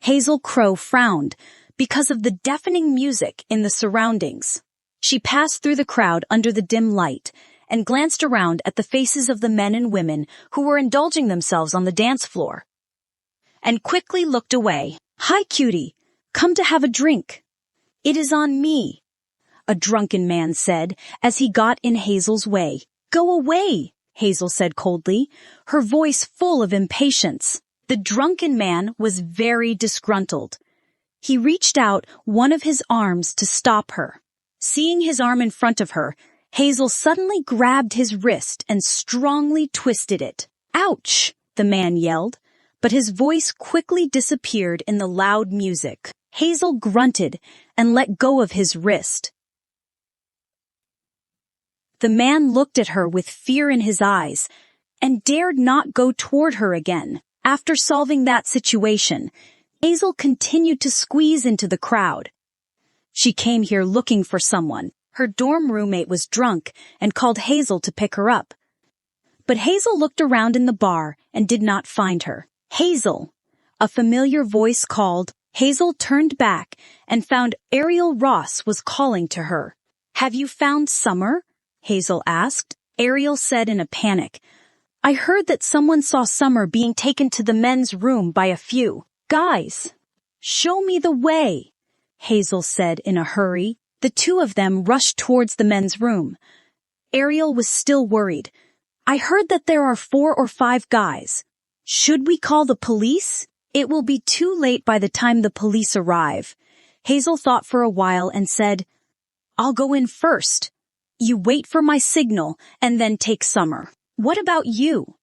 Hazel Crow frowned because of the deafening music in the surroundings. She passed through the crowd under the dim light and glanced around at the faces of the men and women who were indulging themselves on the dance floor, and quickly looked away. "Hi, cutie. Come to have a drink." "It is on me," a drunken man said as he got in Hazel's way. "Go away," Hazel said coldly, her voice full of impatience. The drunken man was very disgruntled. He reached out one of his arms to stop her. Seeing his arm in front of her, Hazel suddenly grabbed his wrist and strongly twisted it. "Ouch!" the man yelled, but his voice quickly disappeared in the loud music. Hazel grunted and let go of his wrist. The man looked at her with fear in his eyes and dared not go toward her again. After solving that situation, Hazel continued to squeeze into the crowd. She came here looking for someone. Her dorm roommate was drunk and called Hazel to pick her up. But Hazel looked around in the bar and did not find her. "Hazel!" a familiar voice called. Hazel turned back and found Ariel Ross was calling to her. "Have you found Summer?" Hazel asked. Ariel said in a panic, "I heard that someone saw Summer being taken to the men's room by a few guys. Show me the way," Hazel said in a hurry. The two of them rushed towards the men's room. Ariel was still worried. "I heard that there are 4 or 5 guys. Should we call the police? It will be too late by the time the police arrive." Hazel thought for a while and said, "I'll go in first. You wait for my signal and then take Summer. What about you?"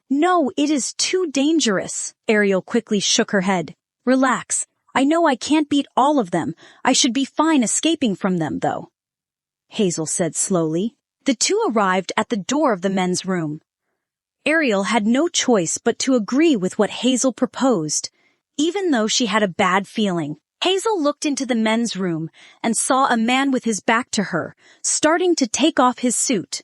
"No, it is too dangerous." Ariel quickly shook her head. "Relax. I know I can't beat all of them. I should be fine escaping from them, though," Hazel said slowly. The two arrived at the door of the men's room. Ariel had no choice but to agree with what Hazel proposed, even though she had a bad feeling. Hazel looked into the men's room and saw a man with his back to her, starting to take off his suit.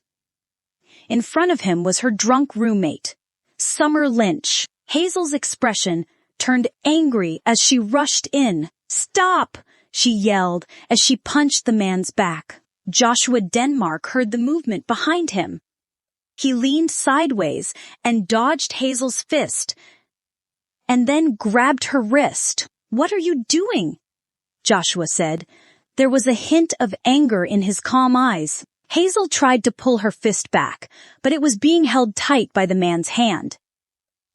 In front of him was her drunk roommate, Summer Lynch. Hazel's expression turned angry as she rushed in. "Stop!" she yelled as she punched the man's back. Joshua Denmark heard the movement behind him. He leaned sideways and dodged Hazel's fist, and then grabbed her wrist. "What are you doing?" Joshua said. There was a hint of anger in his calm eyes. Hazel tried to pull her fist back, but it was being held tight by the man's hand.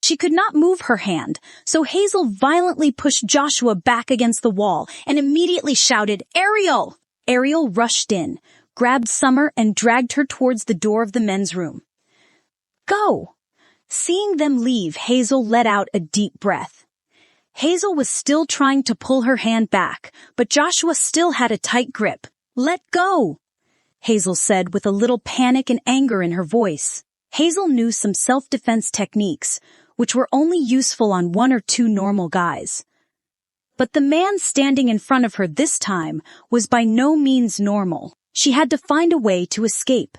She could not move her hand, so Hazel violently pushed Joshua back against the wall and immediately shouted, "Ariel!" Ariel rushed in, grabbed Summer and dragged her towards the door of the men's room. "Go!" Seeing them leave, Hazel let out a deep breath. Hazel was still trying to pull her hand back, but Joshua still had a tight grip. "Let go!" Hazel said with a little panic and anger in her voice. Hazel knew some self-defense techniques, which were only useful on 1 or 2 normal guys. But the man standing in front of her this time was by no means normal. She had to find a way to escape.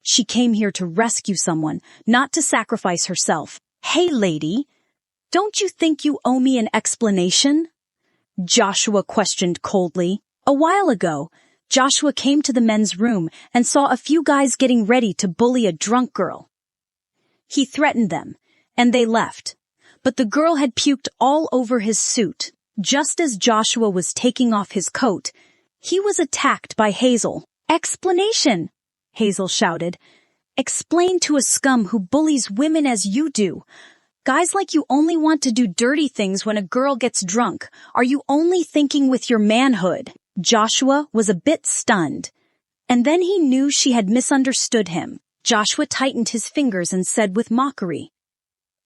She came here to rescue someone, not to sacrifice herself. "Hey, lady, don't you think you owe me an explanation?" Joshua questioned coldly. A while ago, Joshua came to the men's room and saw a few guys getting ready to bully a drunk girl. He threatened them, and they left. But the girl had puked all over his suit. Just as Joshua was taking off his coat, he was attacked by Hazel. "Explanation!" Hazel shouted. "Explain to a scum who bullies women as you do. Guys like you only want to do dirty things when a girl gets drunk. Are you only thinking with your manhood?" Joshua was a bit stunned, and then he knew she had misunderstood him. Joshua tightened his fingers and said with mockery,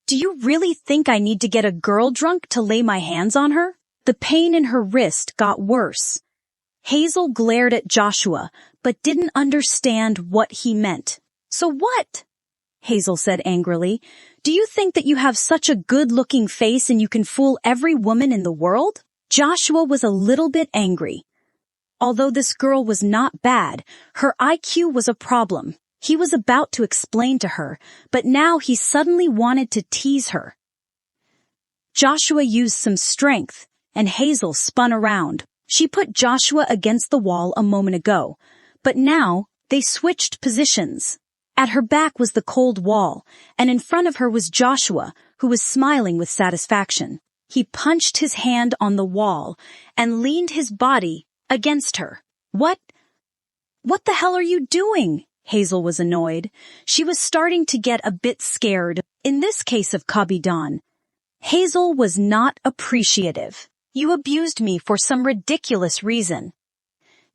"Do you really think I need to get a girl drunk to lay my hands on her?" The pain in her wrist got worse. Hazel glared at Joshua, but didn't understand what he meant. "So what?" Hazel said angrily. "Do you think that you have such a good-looking face and you can fool every woman in the world?" Joshua was a little bit angry. Although this girl was not bad, her IQ was a problem. He was about to explain to her, but now he suddenly wanted to tease her. Joshua used some strength, and Hazel spun around. She put Joshua against the wall a moment ago, but now they switched positions. At her back was the cold wall, and in front of her was Joshua, who was smiling with satisfaction. He punched his hand on the wall and leaned his body against her. What the hell are you doing? Hazel was annoyed. She was starting to get a bit scared. In this case of Kabidan, Hazel was not appreciative. You abused me for some ridiculous reason.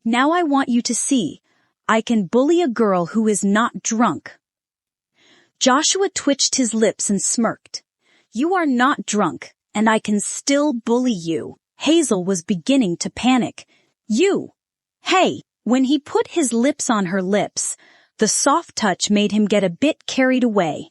Now I want you to see. I can bully a girl who is not drunk. Joshua twitched his lips and smirked. You are not drunk, and I can still bully you. Hazel was beginning to panic. You! Hey! When he put his lips on her lips, the soft touch made him get a bit carried away.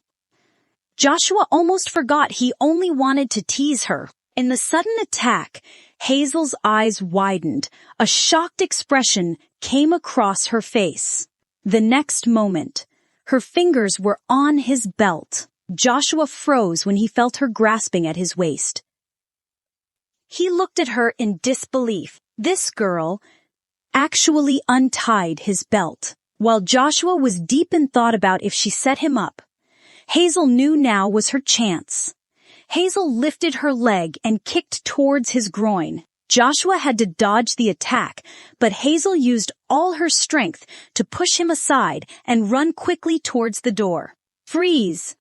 Joshua almost forgot he only wanted to tease her. In the sudden attack, Hazel's eyes widened. A shocked expression came across her face. The next moment, her fingers were on his belt. Joshua froze when he felt her grasping at his waist. He looked at her in disbelief. This girl actually untied his belt. While Joshua was deep in thought about if she set him up, Hazel knew now was her chance. Hazel lifted her leg and kicked towards his groin. Joshua had to dodge the attack, but Hazel used all her strength to push him aside and run quickly towards the door. Freeze!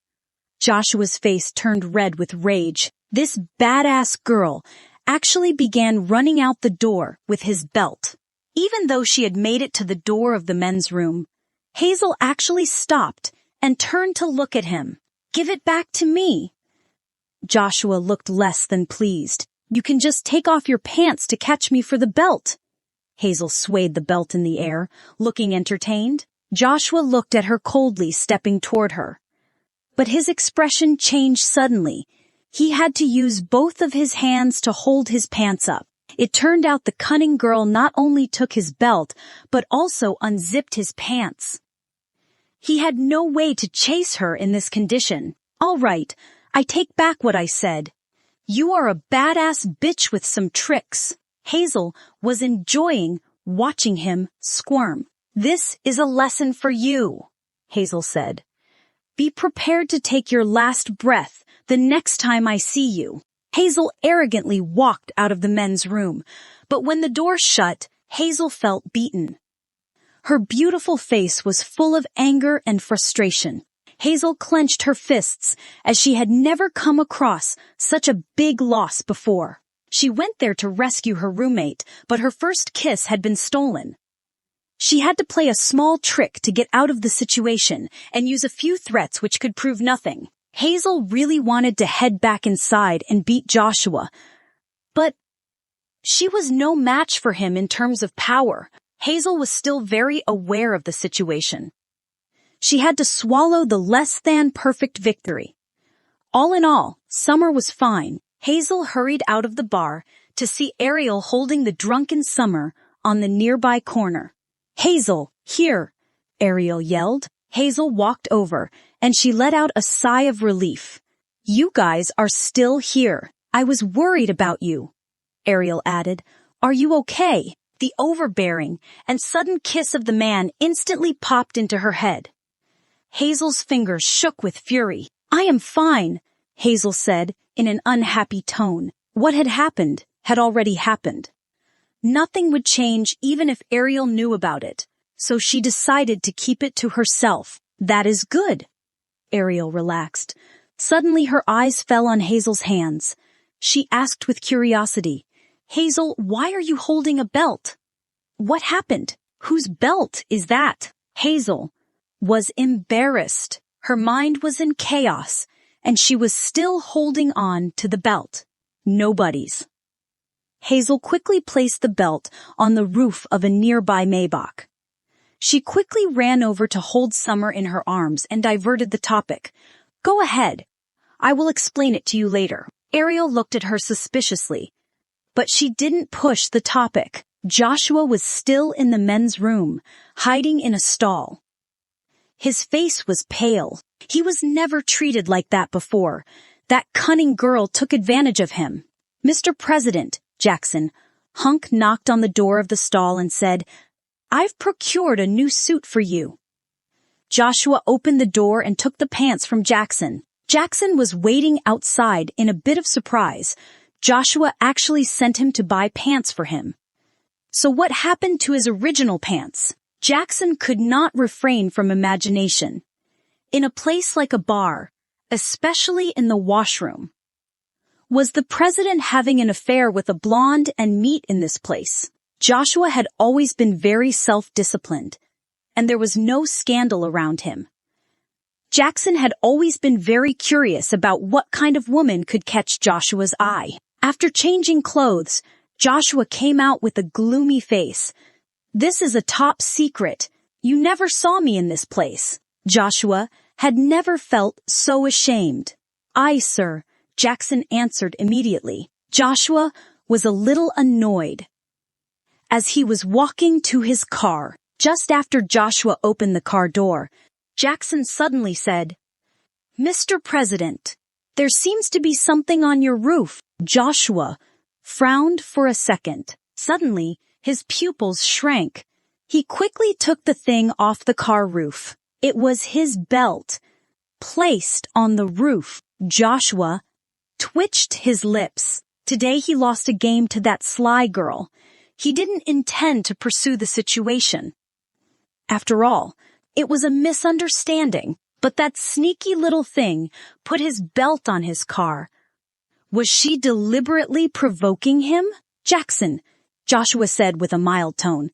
Joshua's face turned red with rage. This badass girl actually began running out the door with his belt. Even though she had made it to the door of the men's room, Hazel actually stopped and turned to look at him. Give it back to me. Joshua looked less than pleased. You can just take off your pants to catch me for the belt. Hazel swayed the belt in the air, looking entertained. Joshua looked at her coldly, stepping toward her. But his expression changed suddenly. He had to use both of his hands to hold his pants up. It turned out the cunning girl not only took his belt, but also unzipped his pants. He had no way to chase her in this condition. All right, I take back what I said. You are a badass bitch with some tricks. Hazel was enjoying watching him squirm. This is a lesson for you, Hazel said. Be prepared to take your last breath the next time I see you. Hazel arrogantly walked out of the men's room, but when the door shut, Hazel felt beaten. Her beautiful face was full of anger and frustration. Hazel clenched her fists as she had never come across such a big loss before. She went there to rescue her roommate, but her first kiss had been stolen. She had to play a small trick to get out of the situation and use a few threats which could prove nothing. Hazel really wanted to head back inside and beat Joshua, but she was no match for him in terms of power. Hazel was still very aware of the situation. She had to swallow the less-than-perfect victory. All in all, Summer was fine. Hazel hurried out of the bar to see Ariel holding the drunken Summer on the nearby corner. Hazel, here, Ariel yelled. Hazel walked over, and she let out a sigh of relief. You guys are still here. I was worried about you, Ariel added. Are you okay? The overbearing and sudden kiss of the man instantly popped into her head. Hazel's fingers shook with fury. I am fine, Hazel said in an unhappy tone. What had happened had already happened. Nothing would change even if Ariel knew about it, so she decided to keep it to herself. That is good. Ariel relaxed. Suddenly her eyes fell on Hazel's hands. She asked with curiosity, Hazel, why are you holding a belt? What happened? Whose belt is that? Hazel was embarrassed. Her mind was in chaos, and she was still holding on to the belt. Nobody's. Hazel quickly placed the belt on the roof of a nearby Maybach. She quickly ran over to hold Summer in her arms and diverted the topic. Go ahead. I will explain it to you later. Ariel looked at her suspiciously, but she didn't push the topic. Joshua was still in the men's room, hiding in a stall. His face was pale. He was never treated like that before. That cunning girl took advantage of him. Mr. President, Jackson, Hunk knocked on the door of the stall and said, "I've procured a new suit for you." Joshua opened the door and took the pants from Jackson. Jackson was waiting outside in a bit of surprise. Joshua actually sent him to buy pants for him. So what happened to his original pants? Jackson could not refrain from imagination. In a place like a bar, especially in the washroom. Was the president having an affair with a blonde and meat in this place? Joshua had always been very self-disciplined, and there was no scandal around him. Jackson had always been very curious about what kind of woman could catch Joshua's eye. After changing clothes, Joshua came out with a gloomy face. "This is a top secret. You never saw me in this place." Joshua had never felt so ashamed. "Aye, sir," Jackson answered immediately. Joshua was a little annoyed. As he was walking to his car, just after Joshua opened the car door, Jackson suddenly said, "Mr. President, there seems to be something on your roof." Joshua frowned for a second. Suddenly, his pupils shrank. He quickly took the thing off the car roof. It was his belt, placed on the roof. Joshua twitched his lips. Today he lost a game to that sly girl. He didn't intend to pursue the situation. After all, it was a misunderstanding, but that sneaky little thing put his belt on his car. Was she deliberately provoking him? "Jackson," Joshua said with a mild tone,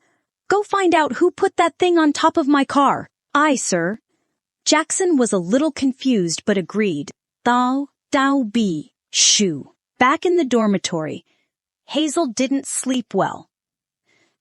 "go find out who put that thing on top of my car." "Aye, sir." Jackson was a little confused but agreed. Thou be, shoo. Back in the dormitory, Hazel didn't sleep well.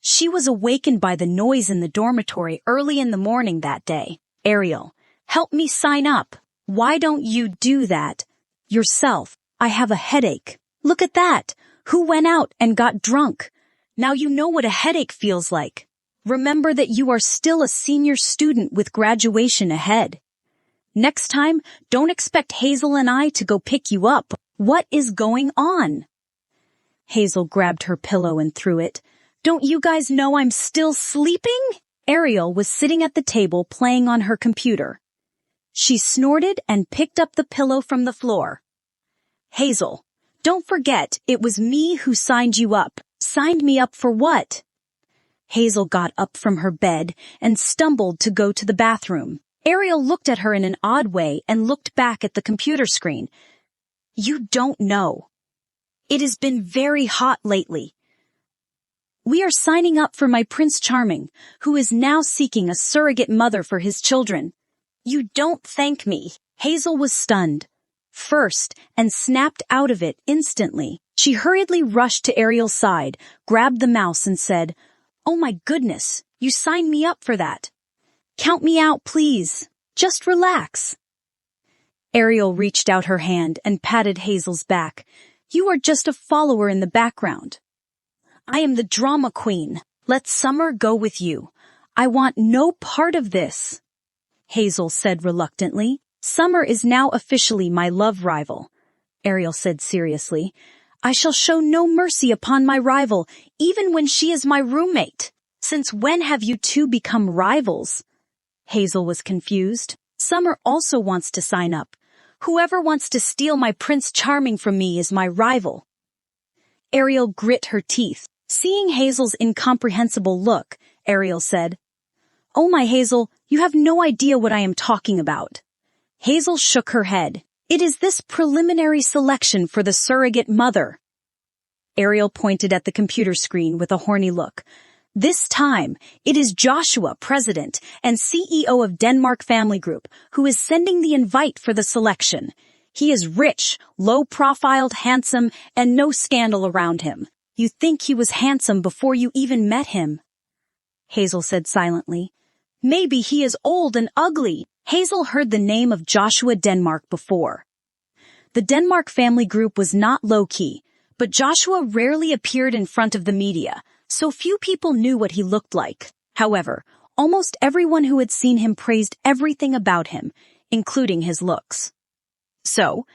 She was awakened by the noise in the dormitory early in the morning that day. "Ariel, help me sign up." "Why don't you do that yourself? I have a headache." "Look at that. Who went out and got drunk? Now you know what a headache feels like. Remember that you are still a senior student with graduation ahead. Next time, don't expect Hazel and I to go pick you up. What is going on?" Hazel grabbed her pillow and threw it. "Don't you guys know I'm still sleeping?" Ariel was sitting at the table playing on her computer. She snorted and picked up the pillow from the floor. "Hazel, don't forget it was me who signed you up." "Signed me up for what?" Hazel got up from her bed and stumbled to go to the bathroom. Ariel looked at her in an odd way and looked back at the computer screen. "You don't know. It has been very hot lately. We are signing up for my Prince Charming, who is now seeking a surrogate mother for his children." "You don't thank me." Hazel was stunned, first, and snapped out of it instantly. She hurriedly rushed to Ariel's side, grabbed the mouse and said, "Oh my goodness, you signed me up for that. Count me out, please. Just relax." Ariel reached out her hand and patted Hazel's back. "You are just a follower in the background. I am the drama queen. Let Summer go with you. I want no part of this." Hazel said reluctantly. "Summer is now officially my love rival," Ariel said seriously. "I shall show no mercy upon my rival, even when she is my roommate." "Since when have you two become rivals?" Hazel was confused. "Summer also wants to sign up. Whoever wants to steal my Prince Charming from me is my rival." Ariel grit her teeth. Seeing Hazel's incomprehensible look, Ariel said, "Oh my Hazel, you have no idea what I am talking about." Hazel shook her head. "It is this preliminary selection for the surrogate mother." Ariel pointed at the computer screen with a horny look. "This time, it is Joshua, president and CEO of Denmark Family Group, who is sending the invite for the selection. He is rich, low-profiled, handsome, and no scandal around him. You think he was handsome before you even met him," Hazel said silently. "Maybe he is old and ugly." Hazel heard the name of Joshua Denmark before. The Denmark Family Group was not low-key, but Joshua rarely appeared in front of the media, so few people knew what he looked like. However, almost everyone who had seen him praised everything about him, including his looks. So,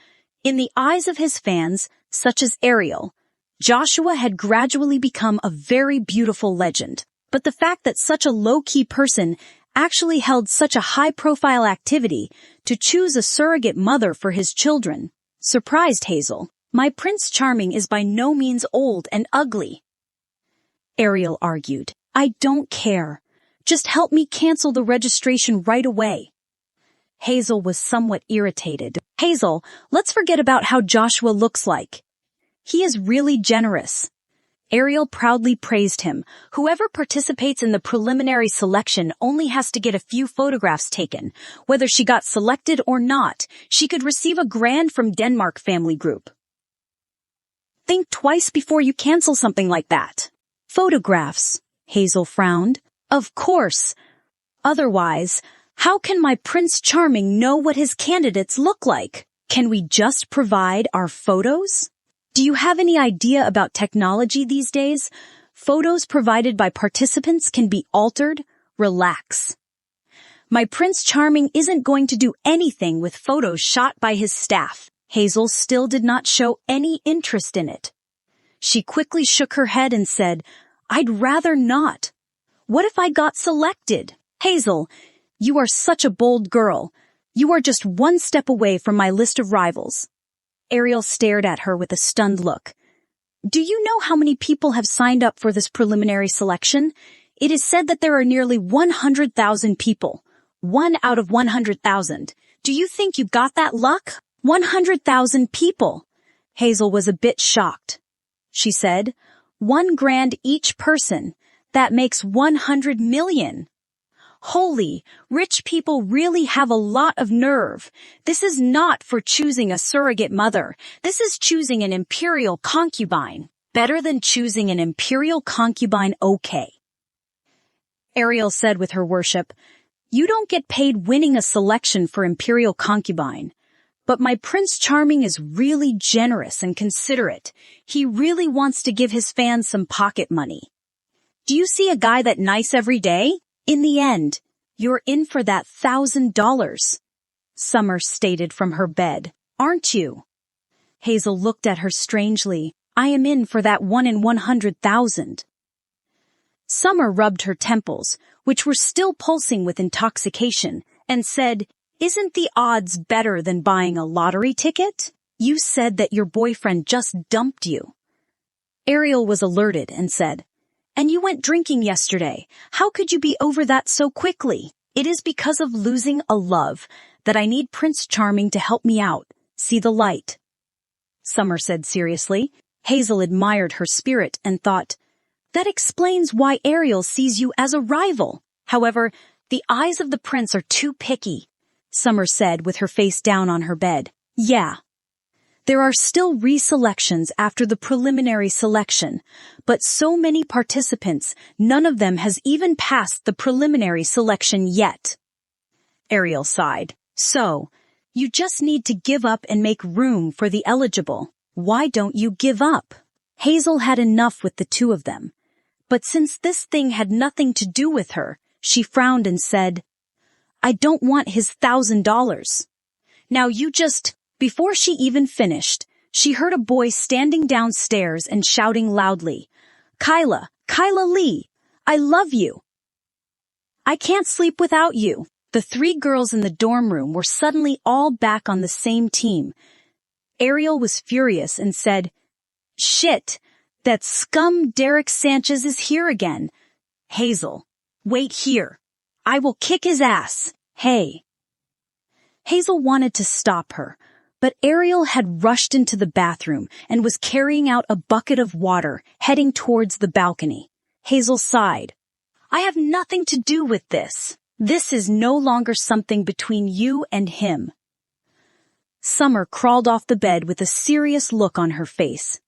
In the eyes of his fans, such as Ariel, Joshua had gradually become a very beautiful legend. But the fact that such a low-key person actually held such a high-profile activity to choose a surrogate mother for his children surprised Hazel. My Prince Charming is by no means old and ugly, Ariel argued. I don't care. Just help me cancel the registration right away. Hazel was somewhat irritated. Hazel, let's forget about how Joshua looks like. He is really generous. Ariel proudly praised him. Whoever participates in the preliminary selection only has to get a few photographs taken. Whether she got selected or not, she could receive a grand from Denmark family group. Think twice before you cancel something like that. Photographs, Hazel frowned. Of course. Otherwise, how can my Prince Charming know what his candidates look like? Can we just provide our photos? Do you have any idea about technology these days? Photos provided by participants can be altered. Relax. My Prince Charming isn't going to do anything with photos shot by his staff. Hazel still did not show any interest in it. She quickly shook her head and said, I'd rather not. What if I got selected? Hazel, you are such a bold girl. You are just one step away from my list of rivals. Ariel stared at her with a stunned look. Do you know how many people have signed up for this preliminary selection? It is said that there are nearly 100,000 people. 1 out of 100,000. Do you think you got that luck? 100,000 people. Hazel was a bit shocked. She said, 1 grand each person. That makes 100 million. Holy, rich people really have a lot of nerve. This is not for choosing a surrogate mother. This is choosing an imperial concubine. Better than choosing an imperial concubine, okay. Ariel said with her worship, You don't get paid winning a selection for imperial concubine. But my Prince Charming is really generous and considerate. He really wants to give his fans some pocket money. Do you see a guy that nice every day? In the end, you're in for that $1,000. Summer stated from her bed. Aren't you? Hazel looked at her strangely. I am in for that 1 in 100,000. Summer rubbed her temples, which were still pulsing with intoxication, and said, Isn't the odds better than buying a lottery ticket? You said that your boyfriend just dumped you. Ariel was alerted and said, And you went drinking yesterday. How could you be over that so quickly? It is because of losing a love that I need Prince Charming to help me out. See the light. Summer said seriously. Hazel admired her spirit and thought, That explains why Ariel sees you as a rival. However, the eyes of the prince are too picky, Summer said with her face down on her bed. Yeah. There are still reselections after the preliminary selection, but so many participants, none of them has even passed the preliminary selection yet. Ariel sighed. So, you just need to give up and make room for the eligible. Why don't you give up? Hazel had enough with the two of them. But since this thing had nothing to do with her, she frowned and said, I don't want his $1,000. Now you just... Before she even finished, she heard a boy standing downstairs and shouting loudly, Kyla Lee, I love you. I can't sleep without you. The 3 girls in the dorm room were suddenly all back on the same team. Ariel was furious and said, Shit, that scum Derek Sanchez is here again. Hazel, wait here. I will kick his ass. Hey. Hazel wanted to stop her, but Ariel had rushed into the bathroom and was carrying out a bucket of water, heading towards the balcony. Hazel sighed. I have nothing to do with this. This is no longer something between you and him. Summer crawled off the bed with a serious look on her face.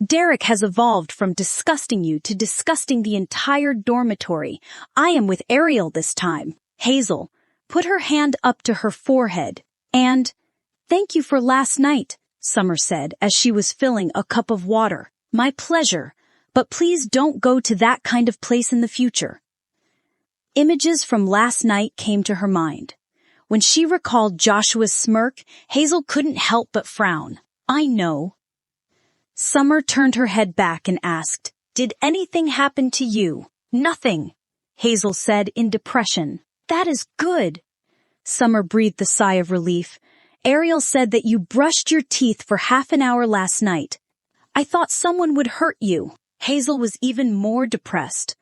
Derek has evolved from disgusting you to disgusting the entire dormitory. I am with Ariel this time. Hazel put her hand up to her forehead and, Thank you for last night, Summer said as she was filling a cup of water. My pleasure, but please don't go to that kind of place in the future. Images from last night came to her mind. When she recalled Joshua's smirk, Hazel couldn't help but frown. I know. Summer turned her head back and asked, "Did anything happen to you?" "Nothing," Hazel said in depression. "That is good." Summer breathed a sigh of relief. "Ariel said that you brushed your teeth for half an hour last night. I thought someone would hurt you." Hazel was even more depressed.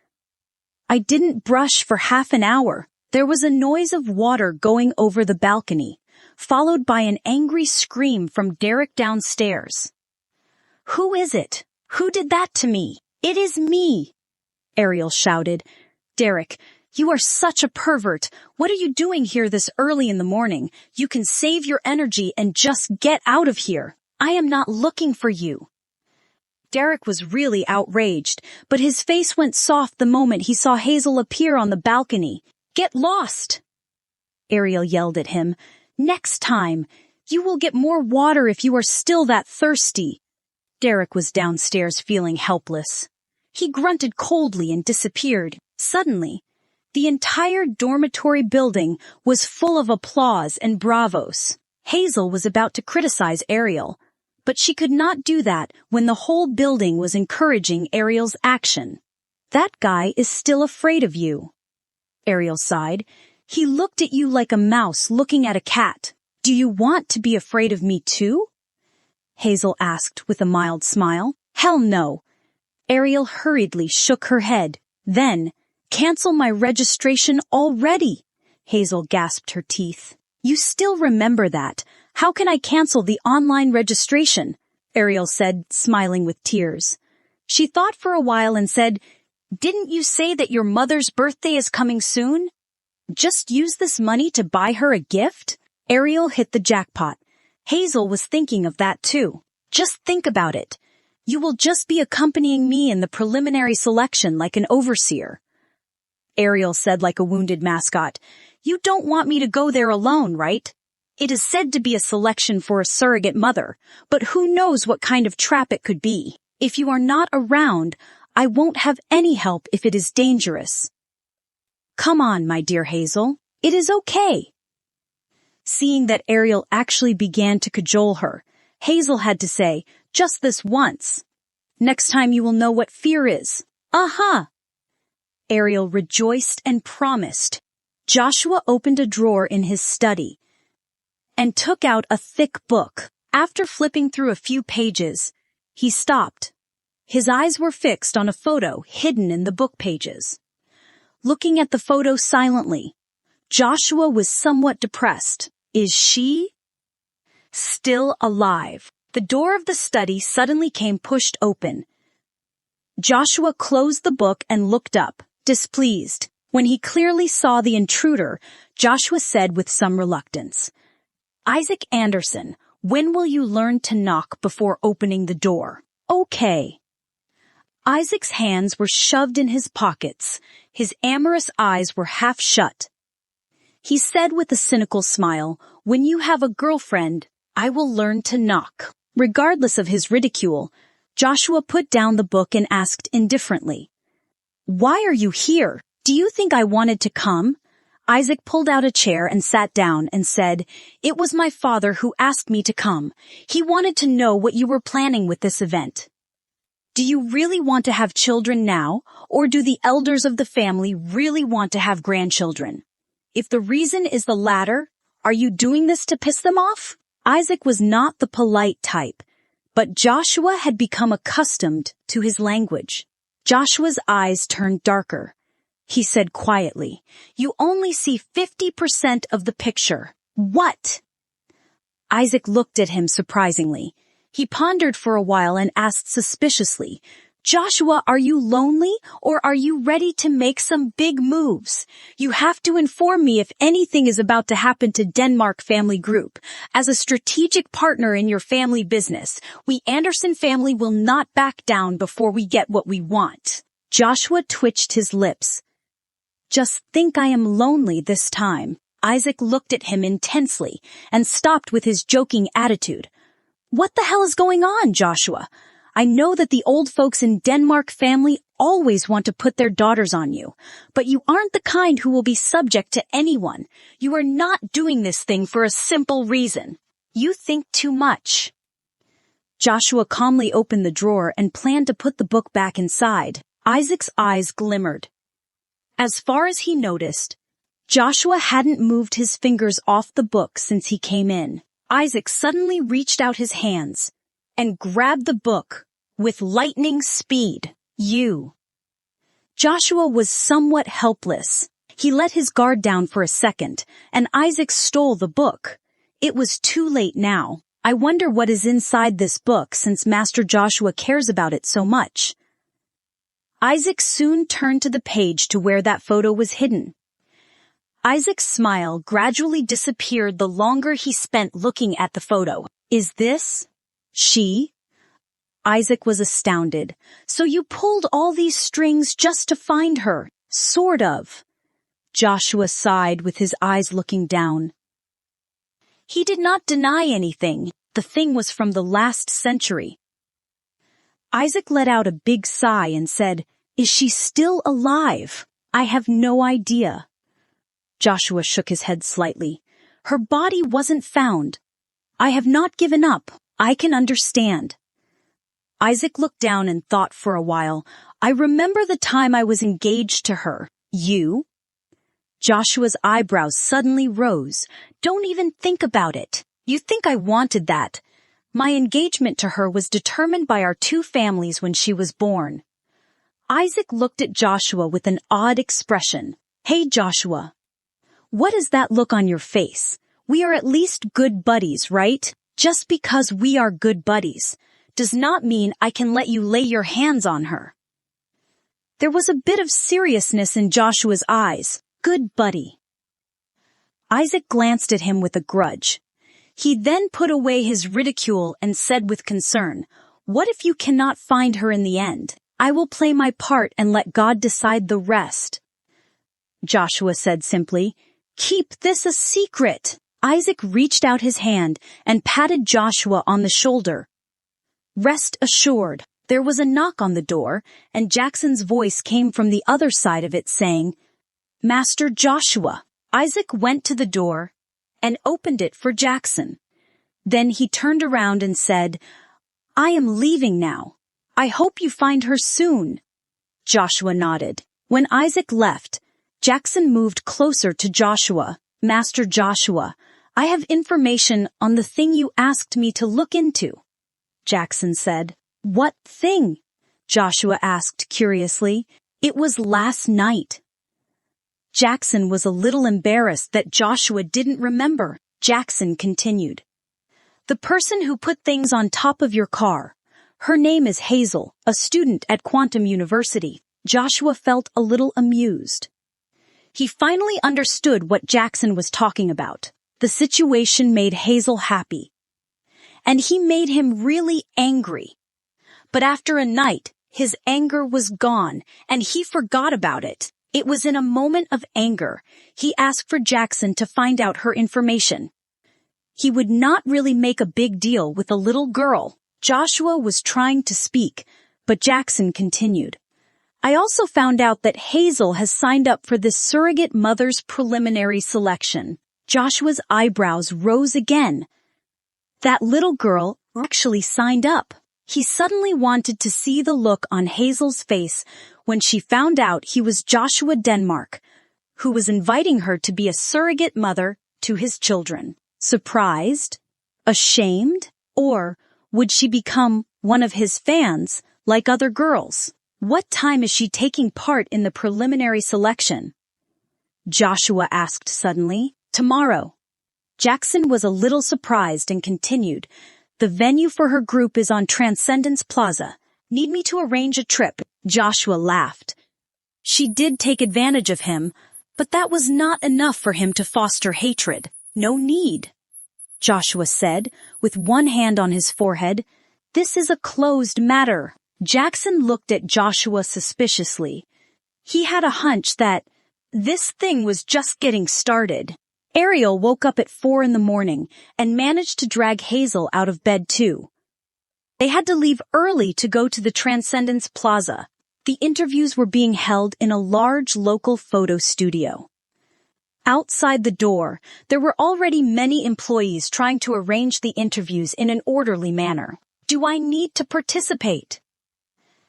"I didn't brush for half an hour." There was a noise of water going over the balcony, followed by an angry scream from Derek downstairs. "Who is it? Who did that to me?" "It is me," Ariel shouted. "Derek, you are such a pervert. What are you doing here this early in the morning? You can save your energy and just get out of here. I am not looking for you." Derek was really outraged, but his face went soft the moment he saw Hazel appear on the balcony. "Get lost!" Ariel yelled at him. "Next time, you will get more water if you are still that thirsty." Derek was downstairs feeling helpless. He grunted coldly and disappeared. Suddenly, the entire dormitory building was full of applause and bravos. Hazel was about to criticize Ariel, but she could not do that when the whole building was encouraging Ariel's action. "That guy is still afraid of you," Ariel sighed. "He looked at you like a mouse looking at a cat. Do you want to be afraid of me too?" Hazel asked with a mild smile. "Hell no." Ariel hurriedly shook her head. Then, "Cancel my registration already," Hazel gasped her teeth. "You still remember that. How can I cancel the online registration?" Ariel said, smiling with tears. She thought for a while and said, "Didn't you say that your mother's birthday is coming soon? Just use this money to buy her a gift?" Ariel hit the jackpot. Hazel was thinking of that too. "Just think about it. You will just be accompanying me in the preliminary selection like an overseer." Ariel said like a wounded mascot, "You don't want me to go there alone, right? It is said to be a selection for a surrogate mother, but who knows what kind of trap it could be. If you are not around, I won't have any help if it is dangerous." "Come on, my dear Hazel. It is okay." Seeing that Ariel actually began to cajole her, Hazel had to say, "Just this once. Next time you will know what fear is." "Uh-huh." Ariel rejoiced and promised. Joshua opened a drawer in his study and took out a thick book. After flipping through a few pages, he stopped. His eyes were fixed on a photo hidden in the book pages. Looking at the photo silently, Joshua was somewhat depressed. Is she still alive? The door of the study suddenly came pushed open. Joshua closed the book and looked up, displeased. When he clearly saw the intruder, Joshua said with some reluctance, "Isaac Anderson, when will you learn to knock before opening the door?" "Okay." Isaac's hands were shoved in his pockets. His amorous eyes were half shut. He said with a cynical smile, "When you have a girlfriend, I will learn to knock." Regardless of his ridicule, Joshua put down the book and asked indifferently, "Why are you here? Do you think I wanted to come?" Isaac pulled out a chair and sat down and said, "It was my father who asked me to come. He wanted to know what you were planning with this event." "Do you really want to have children now, or do the elders of the family really want to have grandchildren? If the reason is the latter, are you doing this to piss them off?" Isaac was not the polite type, but Joshua had become accustomed to his language. Joshua's eyes turned darker. He said quietly, "You only see 50% of the picture." "What?" Isaac looked at him surprisingly. He pondered for a while and asked suspiciously, "Joshua, are you lonely, or are you ready to make some big moves? You have to inform me if anything is about to happen to Denmark Family Group. As a strategic partner in your family business, we Anderson family will not back down before we get what we want." Joshua twitched his lips. "Just think I am lonely this time." Isaac looked at him intensely and stopped with his joking attitude. "What the hell is going on, Joshua? I know that the old folks in Denmark family always want to put their daughters on you, but you aren't the kind who will be subject to anyone. You are not doing this thing for a simple reason. You think too much. Joshua calmly opened the drawer and planned to put the book back inside. Isaac's eyes glimmered. As far as he noticed, Joshua hadn't moved his fingers off the book since he came in. Isaac suddenly reached out his hands and grabbed the book with lightning speed. Joshua was somewhat helpless. He let his guard down for a second, and Isaac stole the book. It was too late now. I wonder what is inside this book since Master Joshua cares about it so much. Isaac soon turned to the page to where that photo was hidden. Isaac's smile gradually disappeared the longer he spent looking at the photo. Is this she? Isaac was astounded. So you pulled all these strings just to find her? Sort of. Joshua sighed with his eyes looking down. He did not deny anything. The thing was from the last century. Isaac let out a big sigh and said, "Is she still alive? I have no idea." Joshua shook his head slightly. Her body wasn't found. I have not given up. I can understand. Isaac looked down and thought for a while. I remember the time I was engaged to her. You? Joshua's eyebrows suddenly rose. Don't even think about it. You think I wanted that? My engagement to her was determined by our two families when she was born. Isaac looked at Joshua with an odd expression. Hey, Joshua. What is that look on your face? We are at least good buddies, right? Just because we are good buddies does not mean I can let you lay your hands on her. There was a bit of seriousness in Joshua's eyes. Good buddy. Isaac glanced at him with a grudge. He then put away his ridicule and said with concern, What if you cannot find her in the end? I will play my part and let God decide the rest. Joshua said simply, Keep this a secret. Isaac reached out his hand and patted Joshua on the shoulder. Rest assured. There was a knock on the door, and Jackson's voice came from the other side of it saying, Master Joshua. Isaac went to the door and opened it for Jackson. Then he turned around and said, I am leaving now. I hope you find her soon. Joshua nodded. When Isaac left, Jackson moved closer to Joshua. Master Joshua, I have information on the thing you asked me to look into. Jackson said. What thing? Joshua asked curiously. It was last night. Jackson was a little embarrassed that Joshua didn't remember. Jackson continued. The person who put things on top of your car. Her name is Hazel, a student at Quantum University. Joshua felt a little amused. He finally understood what Jackson was talking about. The situation made Hazel happy. And he made him really angry. But after a night, his anger was gone, and he forgot about it. It was in a moment of anger. He asked for Jackson to find out her information. He would not really make a big deal with a little girl. Joshua was trying to speak, but Jackson continued. I also found out that Hazel has signed up for this surrogate mother's preliminary selection. Joshua's eyebrows rose again. That little girl actually signed up. He suddenly wanted to see the look on Hazel's face when she found out he was Joshua Denmark, who was inviting her to be a surrogate mother to his children. Surprised? Ashamed? Or would she become one of his fans like other girls? What time is she taking part in the preliminary selection? Joshua asked suddenly. Tomorrow. Jackson was a little surprised and continued. The venue for her group is on Transcendence Plaza. Need me to arrange a trip? Joshua laughed. She did take advantage of him, but that was not enough for him to foster hatred. No need. Joshua said, with one hand on his forehead. This is a closed matter. Jackson looked at Joshua suspiciously. He had a hunch that this thing was just getting started. Ariel woke up at 4 a.m. and managed to drag Hazel out of bed too. They had to leave early to go to the Transcendence Plaza. The interviews were being held in a large local photo studio. Outside the door, there were already many employees trying to arrange the interviews in an orderly manner. Do I need to participate?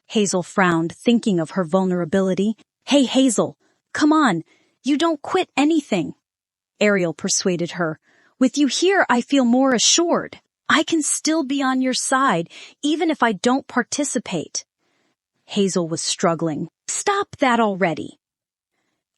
Hazel frowned, thinking of her vulnerability. Hey, Hazel, come on, you don't quit anything. Ariel persuaded her. With you here, I feel more assured. I can still be on your side, even if I don't participate. Hazel was struggling. Stop that already.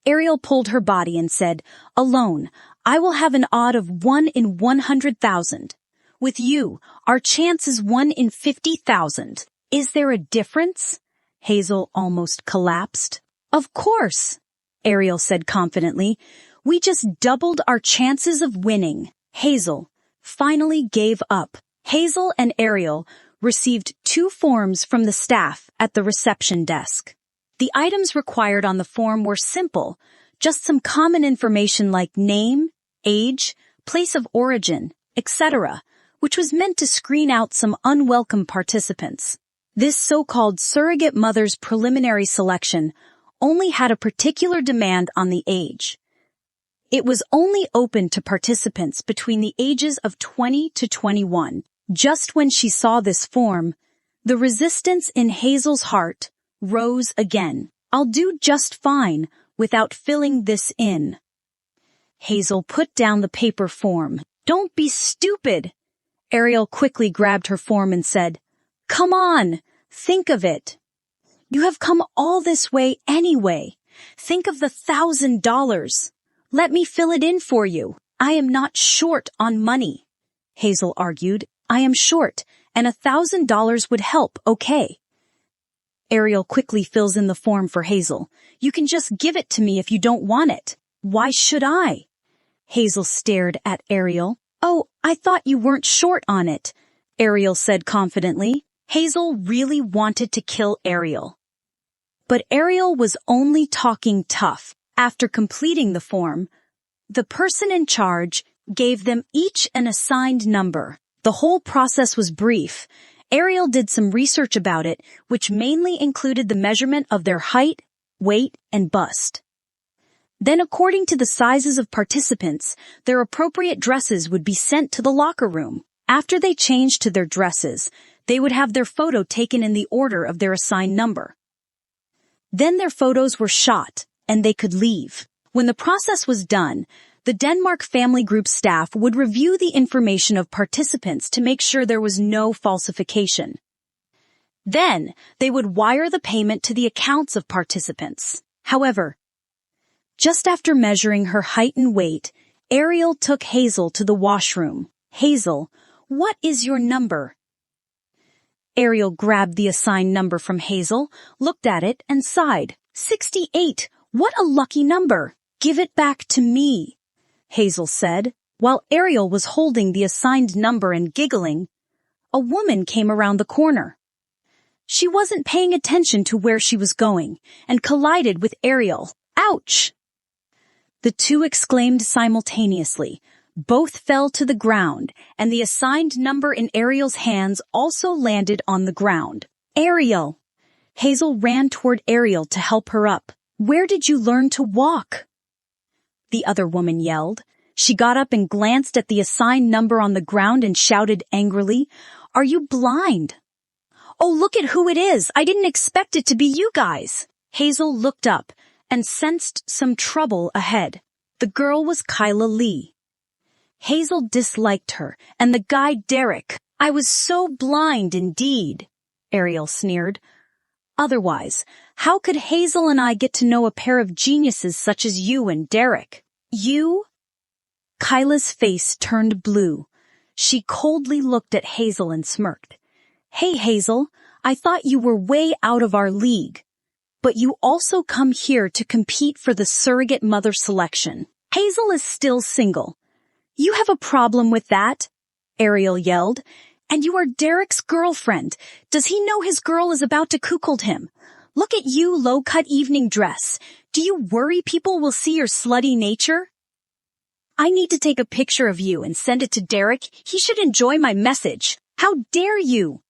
Ariel pulled her body and said, Alone, I will have an odd of 1 in 100,000. With you, our chance is 1 in 50,000. Is there a difference? Hazel almost collapsed. Of course, Ariel said confidently. We just doubled our chances of winning. Hazel finally gave up. Hazel and Ariel received 2 forms from the staff at the reception desk. The items required on the form were simple, just some common information like name, age, place of origin, etc., which was meant to screen out some unwelcome participants. This so-called surrogate mother's preliminary selection only had a particular demand on the age. It was only open to participants between the ages of 20 to 21. Just when she saw this form, the resistance in Hazel's heart rose again. I'll do just fine without filling this in. Hazel put down the paper form. Don't be stupid. Ariel quickly grabbed her form and said, Come on, think of it. You have come all this way anyway. Think of the $1,000. Let me fill it in for you. I am not short on money. Hazel argued. I am short, and $1,000 would help, okay? Ariel quickly fills in the form for Hazel. You can just give it to me if you don't want it. Why should I? Hazel stared at Ariel. Oh, I thought you weren't short on it, Ariel said confidently. Hazel really wanted to kill Ariel. But Ariel was only talking tough. After completing the form, the person in charge gave them each an assigned number. The whole process was brief. Ariel did some research about it, which mainly included the measurement of their height, weight, and bust. Then, according to the sizes of participants, their appropriate dresses would be sent to the locker room. After they changed to their dresses, they would have their photo taken in the order of their assigned number. Then their photos were shot, and they could leave. When the process was done, the Denmark Family Group staff would review the information of participants to make sure there was no falsification. Then, they would wire the payment to the accounts of participants. However, just after measuring her height and weight, Ariel took Hazel to the washroom. Hazel, what is your number? Ariel grabbed the assigned number from Hazel, looked at it, and sighed. 68. What a lucky number. Give it back to me, Hazel said. While Ariel was holding the assigned number and giggling, a woman came around the corner. She wasn't paying attention to where she was going and collided with Ariel. Ouch! The two exclaimed simultaneously. Both fell to the ground, and the assigned number in Ariel's hands also landed on the ground. Ariel! Hazel ran toward Ariel to help her up. Where did you learn to walk? The other woman yelled. She got up and glanced at the assigned number on the ground and shouted angrily, Are you blind? Oh, look at who it is. I didn't expect it to be you guys. Hazel looked up and sensed some trouble ahead. The girl was Kyla Lee. Hazel disliked her, and the guy Derek. I was so blind indeed, Ariel sneered. Otherwise, how could Hazel and I get to know a pair of geniuses such as you and Derek? You? Kyla's face turned blue. She coldly looked at Hazel and smirked. Hey, Hazel, I thought you were way out of our league. But you also come here to compete for the surrogate mother selection. Hazel is still single. You have a problem with that? Ariel yelled. And you are Derek's girlfriend. Does he know his girl is about to cuckold him? Look at you, low-cut evening dress. Do you worry people will see your slutty nature? I need to take a picture of you and send it to Derek. He should enjoy my message. How dare you?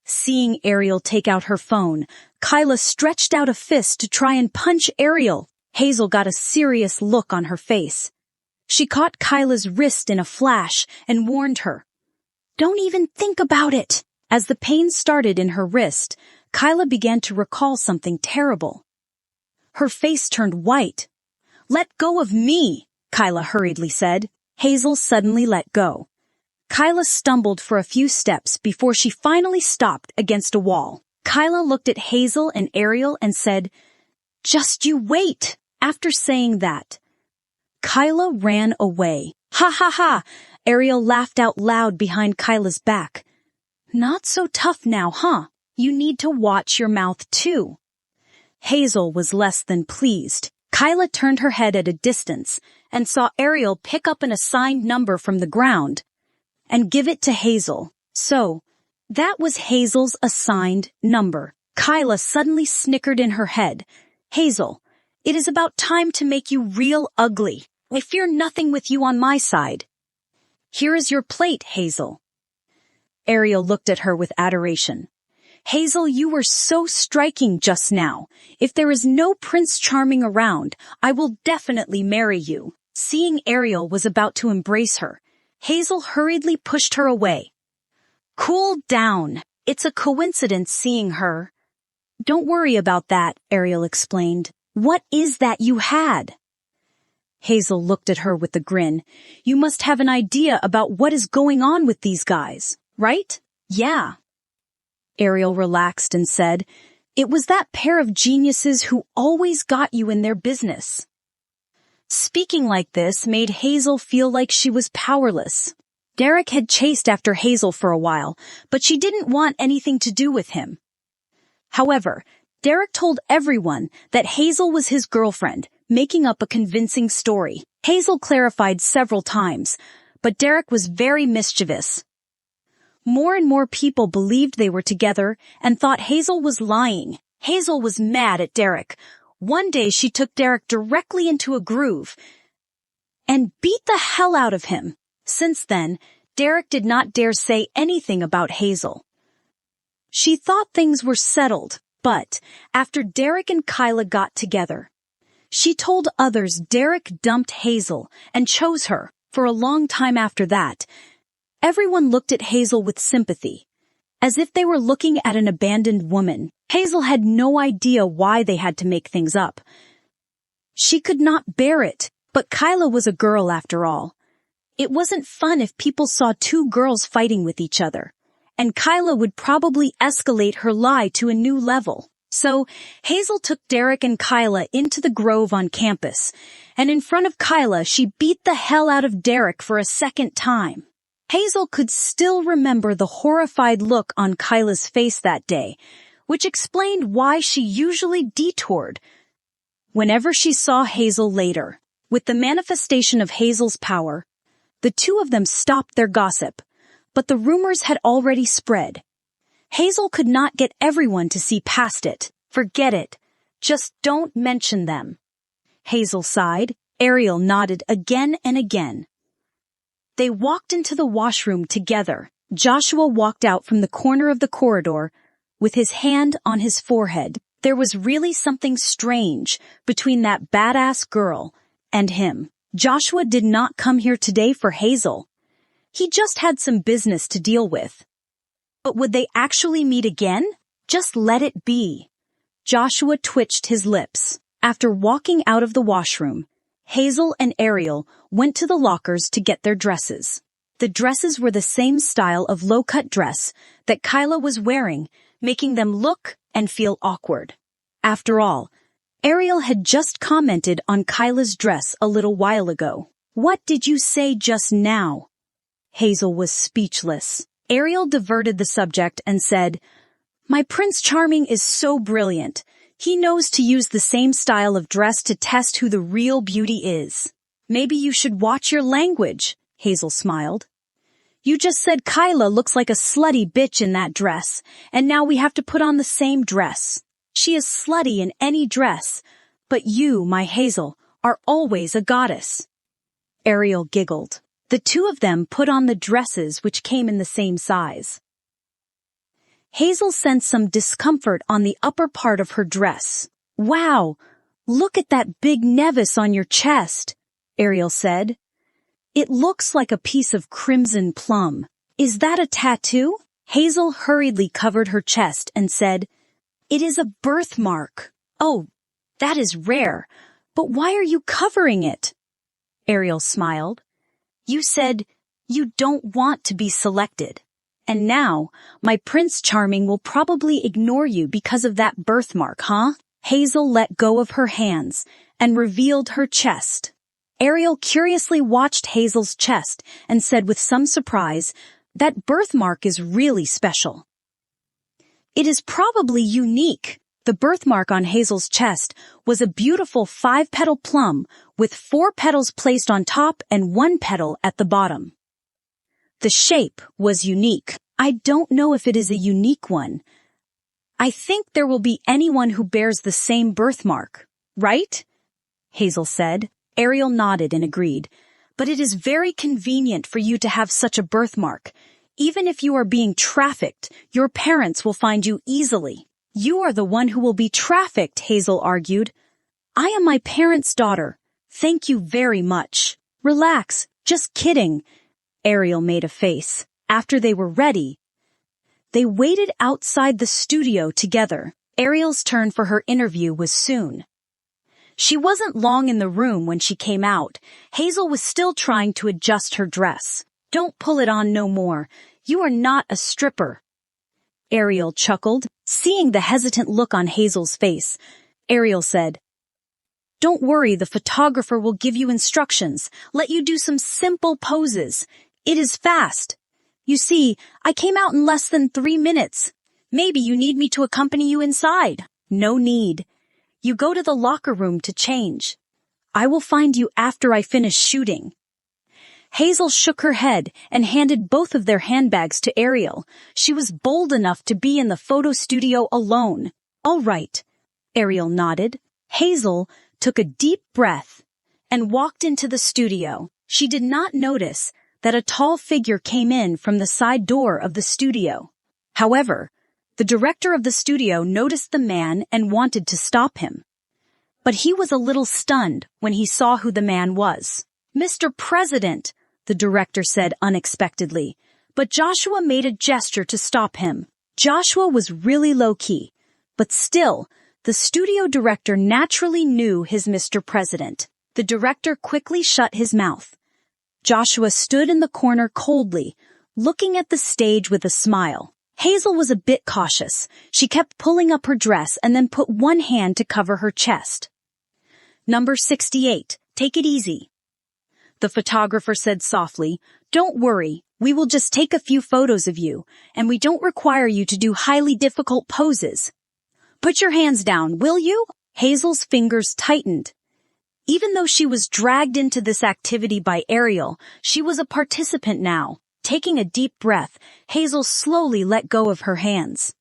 Seeing Ariel take out her phone, Kyla stretched out a fist to try and punch Ariel. Hazel got a serious look on her face. She caught Kyla's wrist in a flash and warned her, "Don't even think about it." As the pain started in her wrist, Kyla began to recall something terrible. Her face turned white. "Let go of me," Kyla hurriedly said. Hazel suddenly let go. Kyla stumbled for a few steps before she finally stopped against a wall. Kyla looked at Hazel and Ariel and said, "Just you wait." After saying that, Kyla ran away. "Ha ha ha!" Ariel laughed out loud behind Kyla's back. "Not so tough now, huh? You need to watch your mouth too." Hazel was less than pleased. Kyla turned her head at a distance and saw Ariel pick up an assigned number from the ground and give it to Hazel. So, that was Hazel's assigned number. Kyla suddenly snickered in her head. "Hazel, it is about time to make you real ugly. I fear nothing with you on my side. Here is your plate, Hazel." Ariel looked at her with adoration. "Hazel, you were so striking just now. If there is no Prince Charming around, I will definitely marry you." Seeing Ariel was about to embrace her, Hazel hurriedly pushed her away. "Cool down. It's a coincidence seeing her." "Don't worry about that," Ariel explained. "What is that you had?" Hazel looked at her with a grin. "You must have an idea about what is going on with these guys, right?" "Yeah." Ariel relaxed and said, "It was that pair of geniuses who always got you in their business." Speaking like this made Hazel feel like she was powerless. Derek had chased after Hazel for a while, but she didn't want anything to do with him. However, Derek told everyone that Hazel was his girlfriend, making up a convincing story. Hazel clarified several times, but Derek was very mischievous. More and more people believed they were together and thought Hazel was lying. Hazel was mad at Derek. One day she took Derek directly into a groove and beat the hell out of him. Since then, Derek did not dare say anything about Hazel. She thought things were settled, but after Derek and Kyla got together, she told others Derek dumped Hazel and chose her. For a long time after that, everyone looked at Hazel with sympathy, as if they were looking at an abandoned woman. Hazel had no idea why they had to make things up. She could not bear it, but Kyla was a girl after all. It wasn't fun if people saw two girls fighting with each other, and Kyla would probably escalate her lie to a new level. So, Hazel took Derek and Kyla into the grove on campus, and in front of Kyla she beat the hell out of Derek for a second time. Hazel could still remember the horrified look on Kyla's face that day, which explained why she usually detoured whenever she saw Hazel later. With the manifestation of Hazel's power, the two of them stopped their gossip, but the rumors had already spread. Hazel could not get everyone to see past it. "Forget it. Just don't mention them." Hazel sighed. Ariel nodded again and again. They walked into the washroom together. Joshua walked out from the corner of the corridor with his hand on his forehead. There was really something strange between that badass girl and him. Joshua did not come here today for Hazel. He just had some business to deal with. But would they actually meet again? Just let it be. Joshua twitched his lips. After walking out of the washroom, Hazel and Ariel went to the lockers to get their dresses. The dresses were the same style of low-cut dress that Kyla was wearing, making them look and feel awkward. After all, Ariel had just commented on Kyla's dress a little while ago. "What did you say just now?" Hazel was speechless. Ariel diverted the subject and said, "My Prince Charming is so brilliant. He knows to use the same style of dress to test who the real beauty is." "Maybe you should watch your language," Hazel smiled. "You just said Kyla looks like a slutty bitch in that dress, and now we have to put on the same dress. She is slutty in any dress, but you, my Hazel, are always a goddess." Ariel giggled. The two of them put on the dresses which came in the same size. Hazel sensed some discomfort on the upper part of her dress. "Wow, look at that big nevis on your chest," Ariel said. "It looks like a piece of crimson plum. Is that a tattoo?" Hazel hurriedly covered her chest and said, "It is a birthmark." "Oh, that is rare. But why are you covering it?" Ariel smiled. "You said you don't want to be selected. And now, my Prince Charming will probably ignore you because of that birthmark, huh?" Hazel let go of her hands and revealed her chest. Ariel curiously watched Hazel's chest and said with some surprise, "That birthmark is really special." "It is probably unique." The birthmark on Hazel's chest was a beautiful 5-petal plum with 4 petals placed on top and 1 petal at the bottom. The shape was unique. "I don't know if it is a unique one. I think there will be anyone who bears the same birthmark, right?" Hazel said. Ariel nodded and agreed. "But it is very convenient for you to have such a birthmark. Even if you are being trafficked, your parents will find you easily." "You are the one who will be trafficked," Hazel argued. "I am my parents' daughter. Thank you very much." "Relax, just kidding." Ariel made a face. After they were ready, they waited outside the studio together. Ariel's turn for her interview was soon. She wasn't long in the room when she came out. Hazel was still trying to adjust her dress. "Don't pull it on no more. You are not a stripper." Ariel chuckled, seeing the hesitant look on Hazel's face. Ariel said, "Don't worry, the photographer will give you instructions, let you do some simple poses. It is fast. You see, I came out in less than 3 minutes. Maybe you need me to accompany you inside." "No need. You go to the locker room to change. I will find you after I finish shooting." Hazel shook her head and handed both of their handbags to Ariel. She was bold enough to be in the photo studio alone. "All right," Ariel nodded. Hazel took a deep breath and walked into the studio. She did not notice that a tall figure came in from the side door of the studio. However, the director of the studio noticed the man and wanted to stop him. But he was a little stunned when he saw who the man was. "Mr. President," the director said unexpectedly, but Joshua made a gesture to stop him. Joshua was really low-key, but still, the studio director naturally knew his Mr. President. The director quickly shut his mouth. Joshua stood in the corner coldly, looking at the stage with a smile. Hazel was a bit cautious. She kept pulling up her dress and then put one hand to cover her chest. "Number 68, take it easy," the photographer said softly. "Don't worry, we will just take a few photos of you, and we don't require you to do highly difficult poses. Put your hands down, will you?" Hazel's fingers tightened. Even though she was dragged into this activity by Ariel, she was a participant now. Taking a deep breath, Hazel slowly let go of her hands.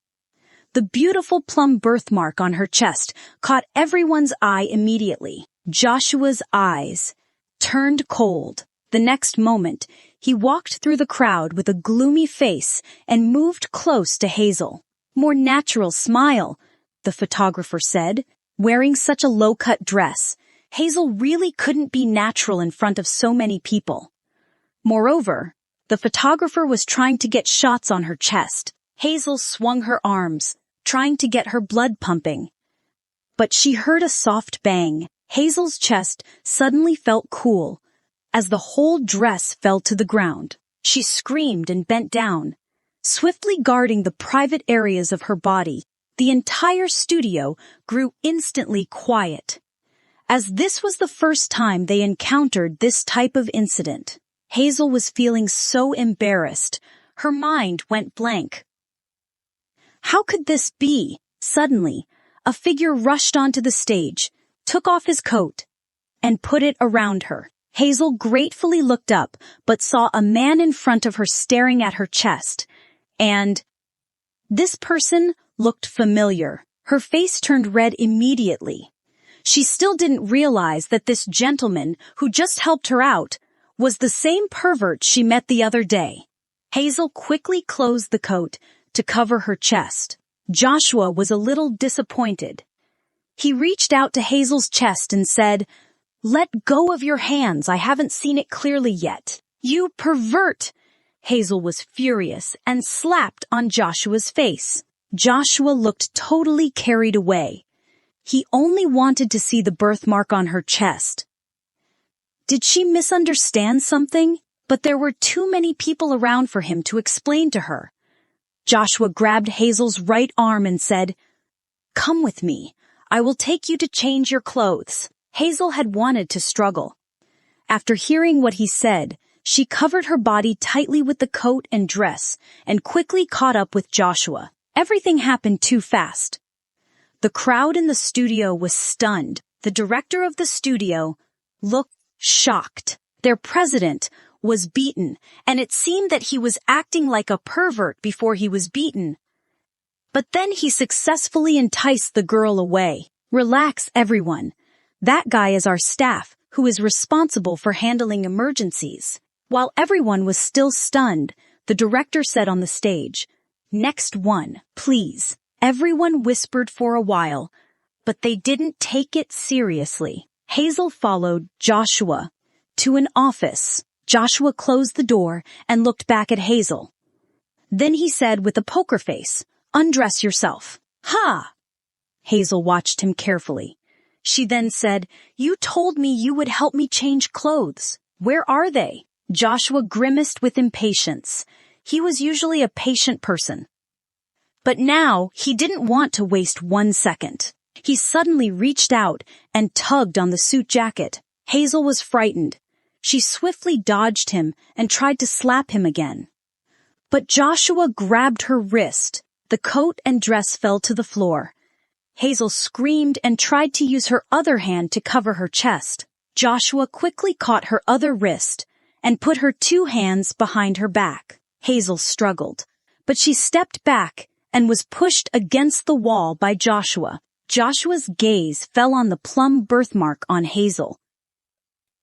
The beautiful plum birthmark on her chest caught everyone's eye immediately. Joshua's eyes turned cold. The next moment, he walked through the crowd with a gloomy face and moved close to Hazel. "More natural smile," the photographer said. Wearing such a low-cut dress, Hazel really couldn't be natural in front of so many people. Moreover, the photographer was trying to get shots on her chest. Hazel swung her arms, trying to get her blood pumping. But she heard a soft bang. Hazel's chest suddenly felt cool, as the whole dress fell to the ground. She screamed and bent down, swiftly guarding the private areas of her body. The entire studio grew instantly quiet. As this was the first time they encountered this type of incident, Hazel was feeling so embarrassed, her mind went blank. How could this be? Suddenly, a figure rushed onto the stage, took off his coat, and put it around her. Hazel gratefully looked up, but saw a man in front of her staring at her chest, and this person looked familiar. Her face turned red immediately. She still didn't realize that this gentleman, who just helped her out, was the same pervert she met the other day. Hazel quickly closed the coat, to cover her chest. Joshua was a little disappointed. He reached out to Hazel's chest and said, "Let go of your hands, I haven't seen it clearly yet." "You pervert!" Hazel was furious and slapped on Joshua's face. Joshua looked totally carried away. He only wanted to see the birthmark on her chest. Did she misunderstand something? But there were too many people around for him to explain to her. Joshua grabbed Hazel's right arm and said, "Come with me. I will take you to change your clothes." Hazel had wanted to struggle. After hearing what he said, she covered her body tightly with the coat and dress and quickly caught up with Joshua. Everything happened too fast. The crowd in the studio was stunned. The director of the studio looked shocked. Their president was beaten, and it seemed that he was acting like a pervert before he was beaten. But then he successfully enticed the girl away. "Relax, everyone. That guy is our staff, who is responsible for handling emergencies." While everyone was still stunned, the director said on the stage, "Next one, please." Everyone whispered for a while, but they didn't take it seriously. Hazel followed Joshua to an office. Joshua closed the door and looked back at Hazel. Then he said with a poker face, "Undress yourself." "Ha!" Hazel watched him carefully. She then said, "You told me you would help me change clothes. Where are they?" Joshua grimaced with impatience. He was usually a patient person. But now he didn't want to waste 1 second. He suddenly reached out and tugged on the suit jacket. Hazel was frightened. She swiftly dodged him and tried to slap him again. But Joshua grabbed her wrist. The coat and dress fell to the floor. Hazel screamed and tried to use her other hand to cover her chest. Joshua quickly caught her other wrist and put her 2 hands behind her back. Hazel struggled, but she stepped back and was pushed against the wall by Joshua. Joshua's gaze fell on the plum birthmark on Hazel.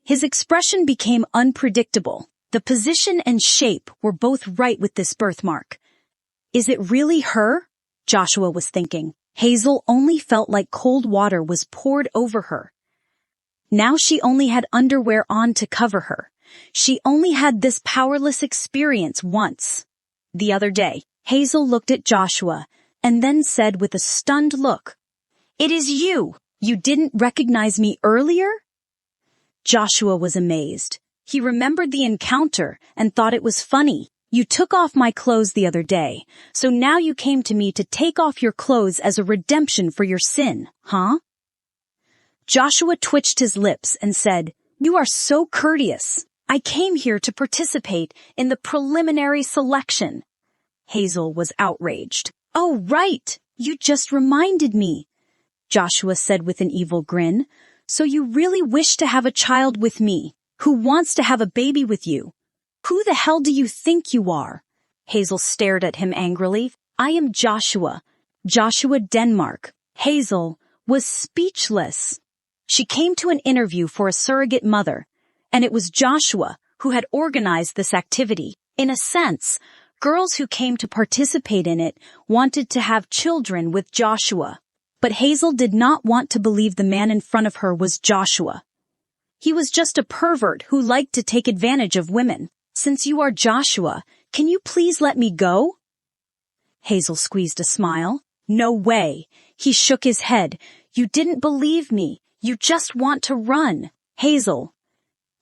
His expression became unpredictable. The position and shape were both right with this birthmark. "Is it really her?" Joshua was thinking. Hazel only felt like cold water was poured over her. Now she only had underwear on to cover her. She only had this powerless experience once. The other day, Hazel looked at Joshua and then said with a stunned look, "It is you! You didn't recognize me earlier?" Joshua was amazed. He remembered the encounter and thought it was funny. "You took off my clothes the other day, so now you came to me to take off your clothes as a redemption for your sin, huh?" Joshua twitched his lips and said, "You are so courteous. I came here to participate in the preliminary selection." Hazel was outraged. "Oh, right! You just reminded me," Joshua said with an evil grin. "So you really wish to have a child with me, who wants to have a baby with you? Who the hell do you think you are?" Hazel stared at him angrily. "I am Joshua Denmark." Hazel was speechless. She came to an interview for a surrogate mother, and it was Joshua who had organized this activity. In a sense, girls who came to participate in it wanted to have children with Joshua. But Hazel did not want to believe the man in front of her was Joshua. He was just a pervert who liked to take advantage of women. "Since you are Joshua, can you please let me go?" Hazel squeezed a smile. "No way." He shook his head. "You didn't believe me. You just want to run." Hazel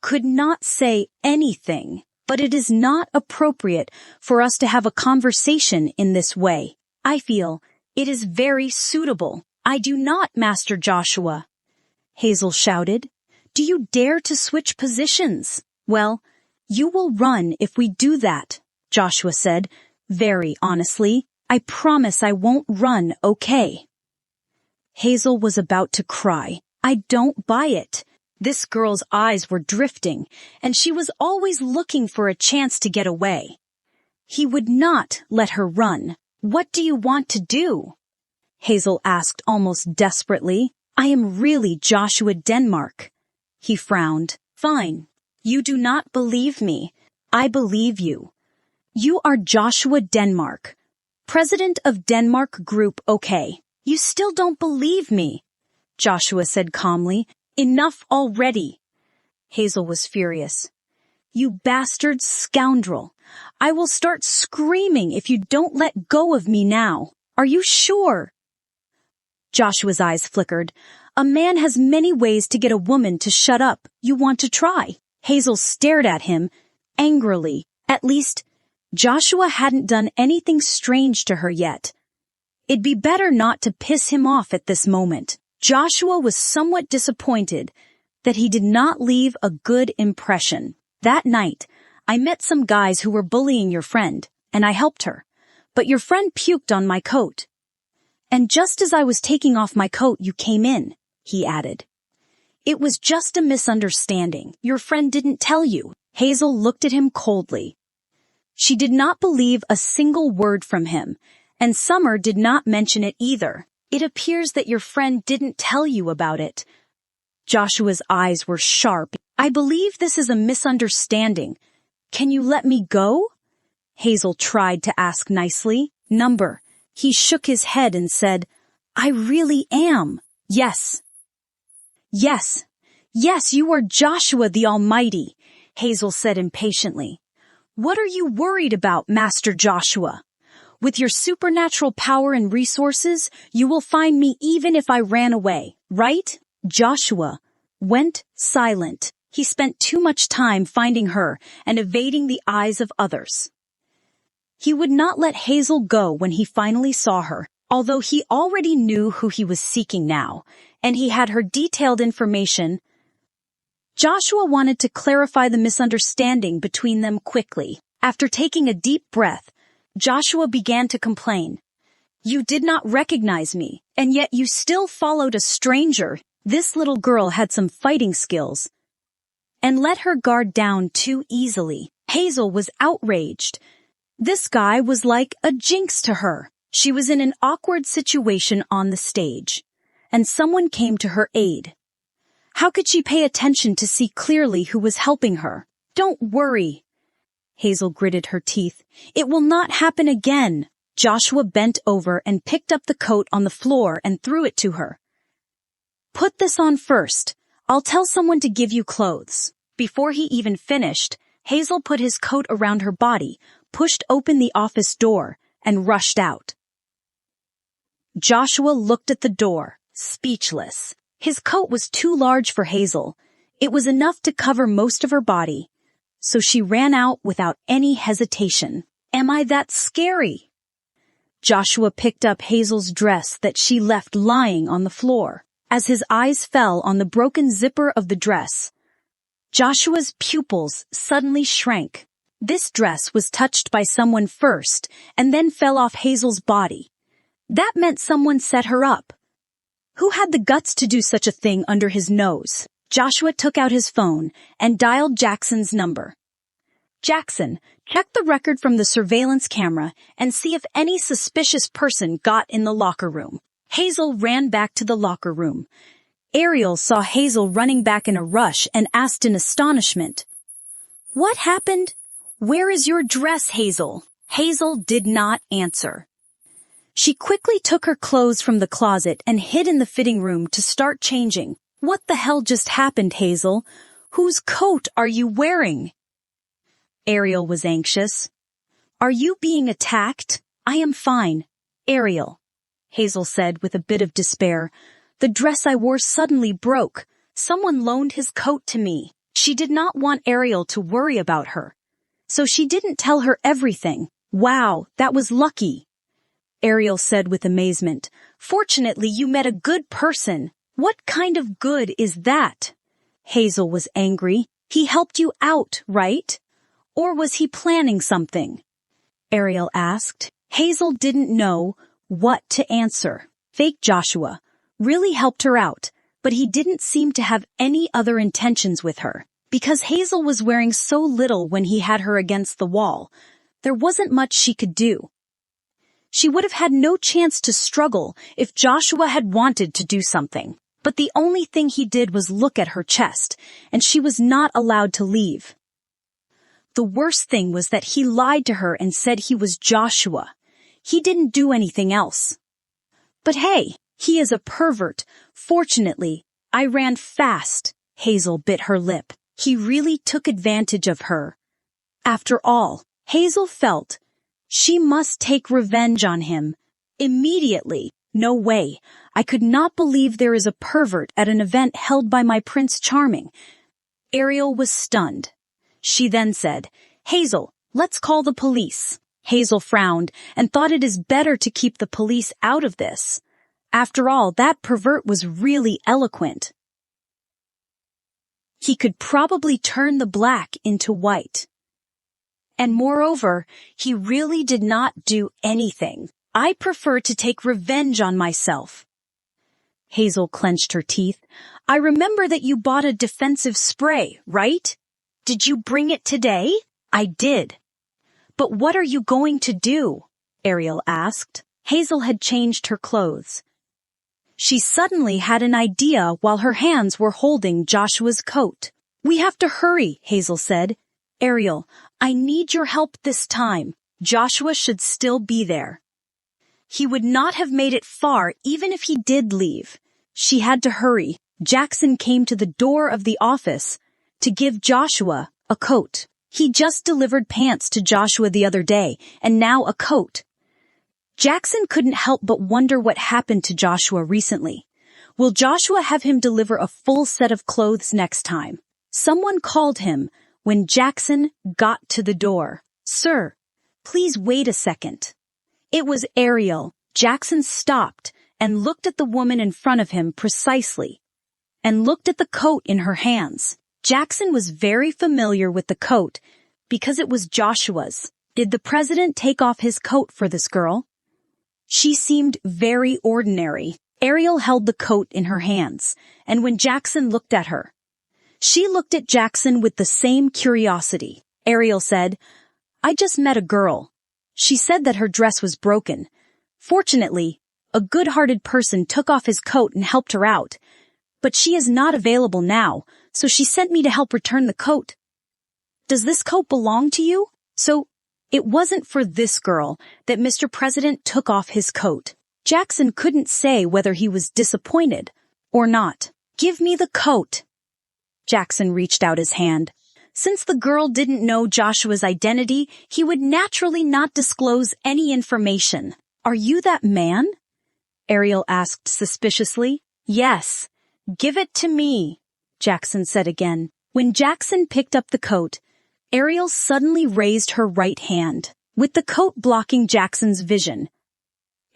could not say anything, but it is not appropriate for us to have a conversation in this way. I feel it is very suitable. "I do not, Master Joshua," Hazel shouted. "Do you dare to switch positions? Well, you will run if we do that," Joshua said, very honestly. "I promise I won't run, okay?" Hazel was about to cry. "I don't buy it." This girl's eyes were drifting, and she was always looking for a chance to get away. He would not let her run. "What do you want to do?" Hazel asked almost desperately. "I am really Joshua Denmark." He frowned. "Fine. You do not believe me. I believe you. You are Joshua Denmark. President of Denmark Group. Okay. You still don't believe me, Joshua said calmly. Enough already. Hazel was furious. You bastard scoundrel. I will start screaming if you don't let go of me now. Are you sure? Joshua's eyes flickered. A man has many ways to get a woman to shut up. You want to try? Hazel stared at him, angrily. At least, Joshua hadn't done anything strange to her yet. It'd be better not to piss him off at this moment. Joshua was somewhat disappointed that he did not leave a good impression. That night, I met some guys who were bullying your friend, and I helped her. But your friend puked on my coat. And just as I was taking off my coat, you came in, he added. It was just a misunderstanding. Your friend didn't tell you. Hazel looked at him coldly. She did not believe a single word from him, and Summer did not mention it either. It appears that your friend didn't tell you about it. Joshua's eyes were sharp. I believe this is a misunderstanding. Can you let me go? Hazel tried to ask nicely. Number. He shook his head and said, I really am. Yes. Yes. Yes, you are Joshua the Almighty, Hazel said impatiently. What are you worried about, Master Joshua? With your supernatural power and resources, you will find me even if I ran away, right? Joshua went silent. He spent too much time finding her and evading the eyes of others. He would not let Hazel go when he finally saw her, although he already knew who he was seeking now, and he had her detailed information. Joshua wanted to clarify the misunderstanding between them quickly. After taking a deep breath, Joshua began to complain. You did not recognize me, and yet you still followed a stranger. This little girl had some fighting skills, and let her guard down too easily. Hazel was outraged. This guy was like a jinx to her. She was in an awkward situation on the stage, and someone came to her aid. How could she pay attention to see clearly who was helping her? Don't worry. Hazel gritted her teeth. It will not happen again. Joshua bent over and picked up the coat on the floor and threw it to her. Put this on first. I'll tell someone to give you clothes. Before he even finished, Hazel put his coat around her body, pushed open the office door, and rushed out. Joshua looked at the door, speechless. His coat was too large for Hazel. It was enough to cover most of her body, so she ran out without any hesitation. Am I that scary? Joshua picked up Hazel's dress that she left lying on the floor. As his eyes fell on the broken zipper of the dress, Joshua's pupils suddenly shrank. This dress was touched by someone first and then fell off Hazel's body. That meant someone set her up. Who had the guts to do such a thing under his nose? Joshua took out his phone and dialed Jackson's number. Jackson, check the record from the surveillance camera and see if any suspicious person got in the locker room. Hazel ran back to the locker room. Ariel saw Hazel running back in a rush and asked in astonishment, What happened? Where is your dress, Hazel? Hazel did not answer. She quickly took her clothes from the closet and hid in the fitting room to start changing. What the hell just happened, Hazel? Whose coat are you wearing? Ariel was anxious. Are you being attacked? I am fine. Ariel, Hazel said with a bit of despair. The dress I wore suddenly broke. Someone loaned his coat to me. She did not want Ariel to worry about her, so she didn't tell her everything. Wow, that was lucky. Ariel said with amazement. Fortunately, you met a good person. What kind of good is that? Hazel was angry. He helped you out, right? Or was he planning something? Ariel asked. Hazel didn't know what to answer. Fake Joshua really helped her out, but he didn't seem to have any other intentions with her. Because Hazel was wearing so little when he had her against the wall, there wasn't much she could do. She would have had no chance to struggle if Joshua had wanted to do something. But the only thing he did was look at her chest, and she was not allowed to leave. The worst thing was that he lied to her and said he was Joshua. He didn't do anything else. But hey, he is a pervert. Fortunately, I ran fast. Hazel bit her lip. He really took advantage of her. After all, Hazel felt she must take revenge on him. Immediately. No way. I could not believe there is a pervert at an event held by my Prince Charming. Ariel was stunned. She then said, Hazel, let's call the police. Hazel frowned and thought it is better to keep the police out of this. After all, that pervert was really eloquent. He could probably turn the black into white. And moreover, he really did not do anything. I prefer to take revenge on myself. Hazel clenched her teeth. I remember that you bought a defensive spray, right? Did you bring it today? I did. But what are you going to do? Ariel asked. Hazel had changed her clothes. She suddenly had an idea while her hands were holding Joshua's coat. We have to hurry, Hazel said. Ariel, I need your help this time. Joshua should still be there. He would not have made it far even if he did leave. She had to hurry. Jackson came to the door of the office to give Joshua a coat. He just delivered pants to Joshua the other day, and now a coat. Jackson couldn't help but wonder what happened to Joshua recently. Will Joshua have him deliver a full set of clothes next time? Someone called him when Jackson got to the door. Sir, please wait a second. It was Ariel. Jackson stopped and looked at the woman in front of him precisely, and looked at the coat in her hands. Jackson was very familiar with the coat because it was Joshua's. Did the president take off his coat for this girl? She seemed very ordinary. Ariel held the coat in her hands, and when Jackson looked at her, she looked at Jackson with the same curiosity. Ariel said, I just met a girl. She said that her dress was broken. Fortunately, a good-hearted person took off his coat and helped her out. But she is not available now, so she sent me to help return the coat. Does this coat belong to you? So, it wasn't for this girl that Mr. President took off his coat. Jackson couldn't say whether he was disappointed or not. Give me the coat. Jackson reached out his hand. Since the girl didn't know Joshua's identity, he would naturally not disclose any information. Are you that man? Ariel asked suspiciously. Yes. Give it to me, Jackson said again. When Jackson picked up the coat, Ariel suddenly raised her right hand. With the coat blocking Jackson's vision,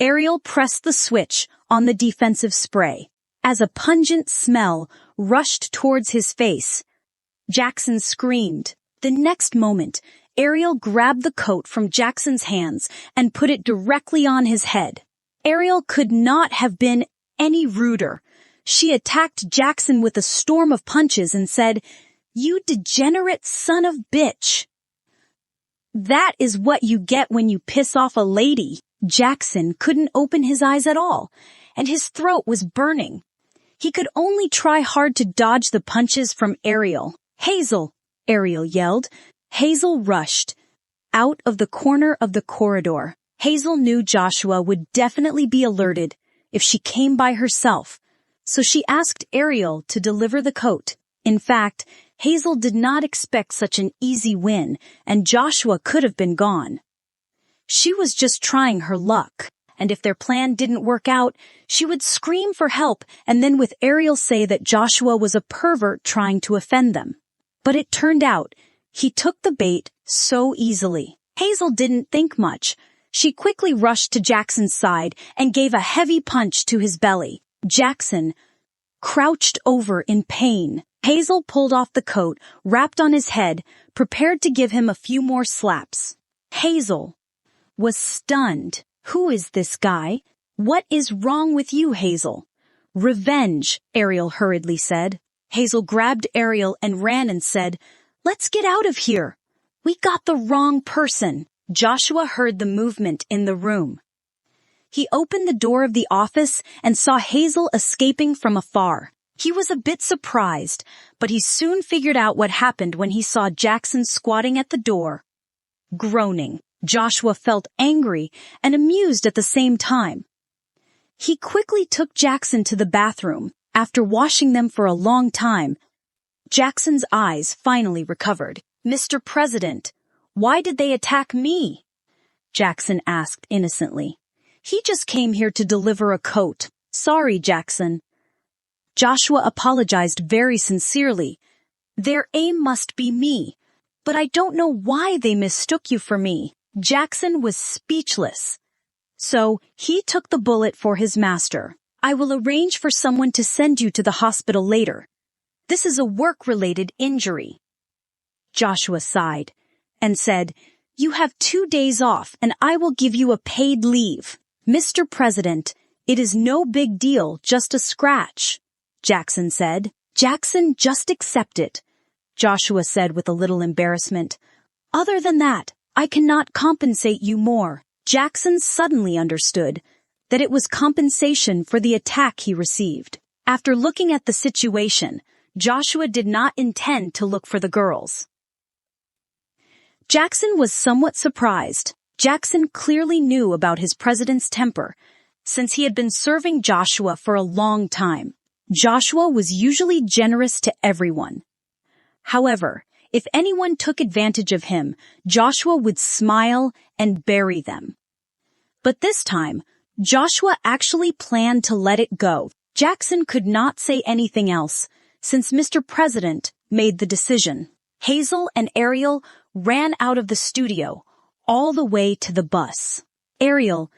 Ariel pressed the switch on the defensive spray. As a pungent smell rushed towards his face, Jackson screamed. The next moment, Ariel grabbed the coat from Jackson's hands and put it directly on his head. Ariel could not have been any ruder. She attacked Jackson with a storm of punches and said, You degenerate son of bitch. That is what you get when you piss off a lady. Jackson couldn't open his eyes at all, and his throat was burning. He could only try hard to dodge the punches from Ariel. Hazel, Ariel yelled. Hazel rushed out of the corner of the corridor. Hazel knew Joshua would definitely be alerted if she came by herself, so she asked Ariel to deliver the coat. In fact, Hazel did not expect such an easy win, and Joshua could have been gone. She was just trying her luck, and if their plan didn't work out, she would scream for help and then with Ariel say that Joshua was a pervert trying to offend them. But it turned out he took the bait so easily. Hazel didn't think much. She quickly rushed to Jackson's side and gave a heavy punch to his belly. Jackson crouched over in pain. Hazel pulled off the coat, wrapped on his head, prepared to give him a few more slaps. Hazel was stunned. Who is this guy? What is wrong with you, Hazel? Revenge, Ariel hurriedly said. Hazel grabbed Ariel and ran and said, Let's get out of here. We got the wrong person. Joshua heard the movement in the room. He opened the door of the office and saw Hazel escaping from afar. He was a bit surprised, but he soon figured out what happened when he saw Jackson squatting at the door, groaning. Joshua felt angry and amused at the same time. He quickly took Jackson to the bathroom. After washing them for a long time, Jackson's eyes finally recovered. "Mr. President, why did they attack me?" Jackson asked innocently. "He just came here to deliver a coat. Sorry, Jackson." Joshua apologized very sincerely. "Their aim must be me, but I don't know why they mistook you for me." Jackson was speechless. So he took the bullet for his master. "I will arrange for someone to send you to the hospital later. This is a work-related injury." Joshua sighed and said, "You have 2 days off and I will give you a paid leave." "Mr. President, it is no big deal, just a scratch," Jackson said. "Jackson, just accept it," Joshua said with a little embarrassment. "Other than that, I cannot compensate you more." Jackson suddenly understood that it was compensation for the attack he received. After looking at the situation, Joshua did not intend to look for the girls. Jackson was somewhat surprised. Jackson clearly knew about his president's temper, since he had been serving Joshua for a long time. Joshua was usually generous to everyone. However, if anyone took advantage of him, Joshua would smile and bury them. But this time, Joshua actually planned to let it go. Jackson could not say anything else, since Mr. President made the decision. Hazel and Ariel ran out of the studio, all the way to the bus. "Ariel,